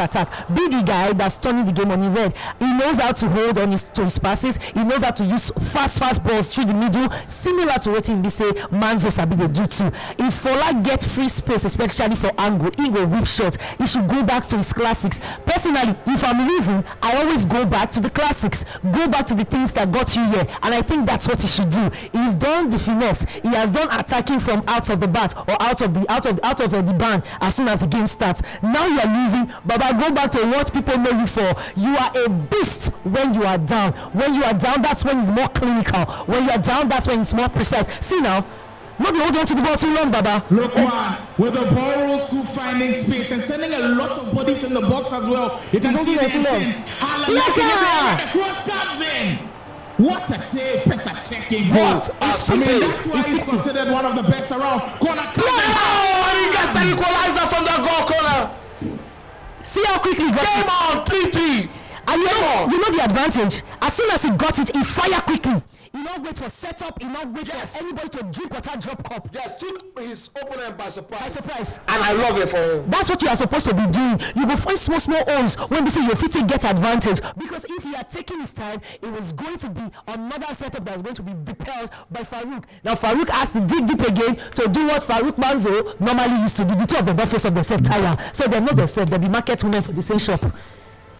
be the guy that's turning the game on his head. He knows how to hold on to his passes. He knows how to use fast balls through the middle, similar to what Mbise Manzo Sabi they do too. If Fola get free space, especially for angle, he will whip shot. He should go back to his classics. Personally, if I'm losing, I always go back to the classics. Go back to the things that got you here. And I think that's what he should do. He's done the finesse. He has done attacking from out of the bat or out of the ban as soon as the game starts. Now you are losing, but I go back to what people know you for. You are a beast when you are down. When you are down, that's when it's more clinical. When you are down, that's when it's more precise. See now, not hold on to the ball too long, Baba. Look, man, with the ball scoop finding space and sending a lot of bodies in the box as well. You can see the intent. The cross comes in. What a save, Peter checking. What a save. That's why he's considered one of the best around. Corner comes in. Oh, and he gets an equalizer from the goal corner. See how quickly he got it. Game on, 3-3. And you know the advantage. As soon as he got it, he fire quickly. He not wait for setup. He not wait for anybody to drink water, drop cup. Yes, took his opponent by surprise. And I love it for him. That's what you are supposed to be doing. You will find small holes when they say you're fitting get advantage. Because if he had taken his time, it was going to be another setup that was going to be repelled by Farouk. Now Farouk has to dig deep again to do what Farouk Manzo normally used to do. The two of them don't face of themselves tire. So they're not themselves, they'll be market women for the same shop.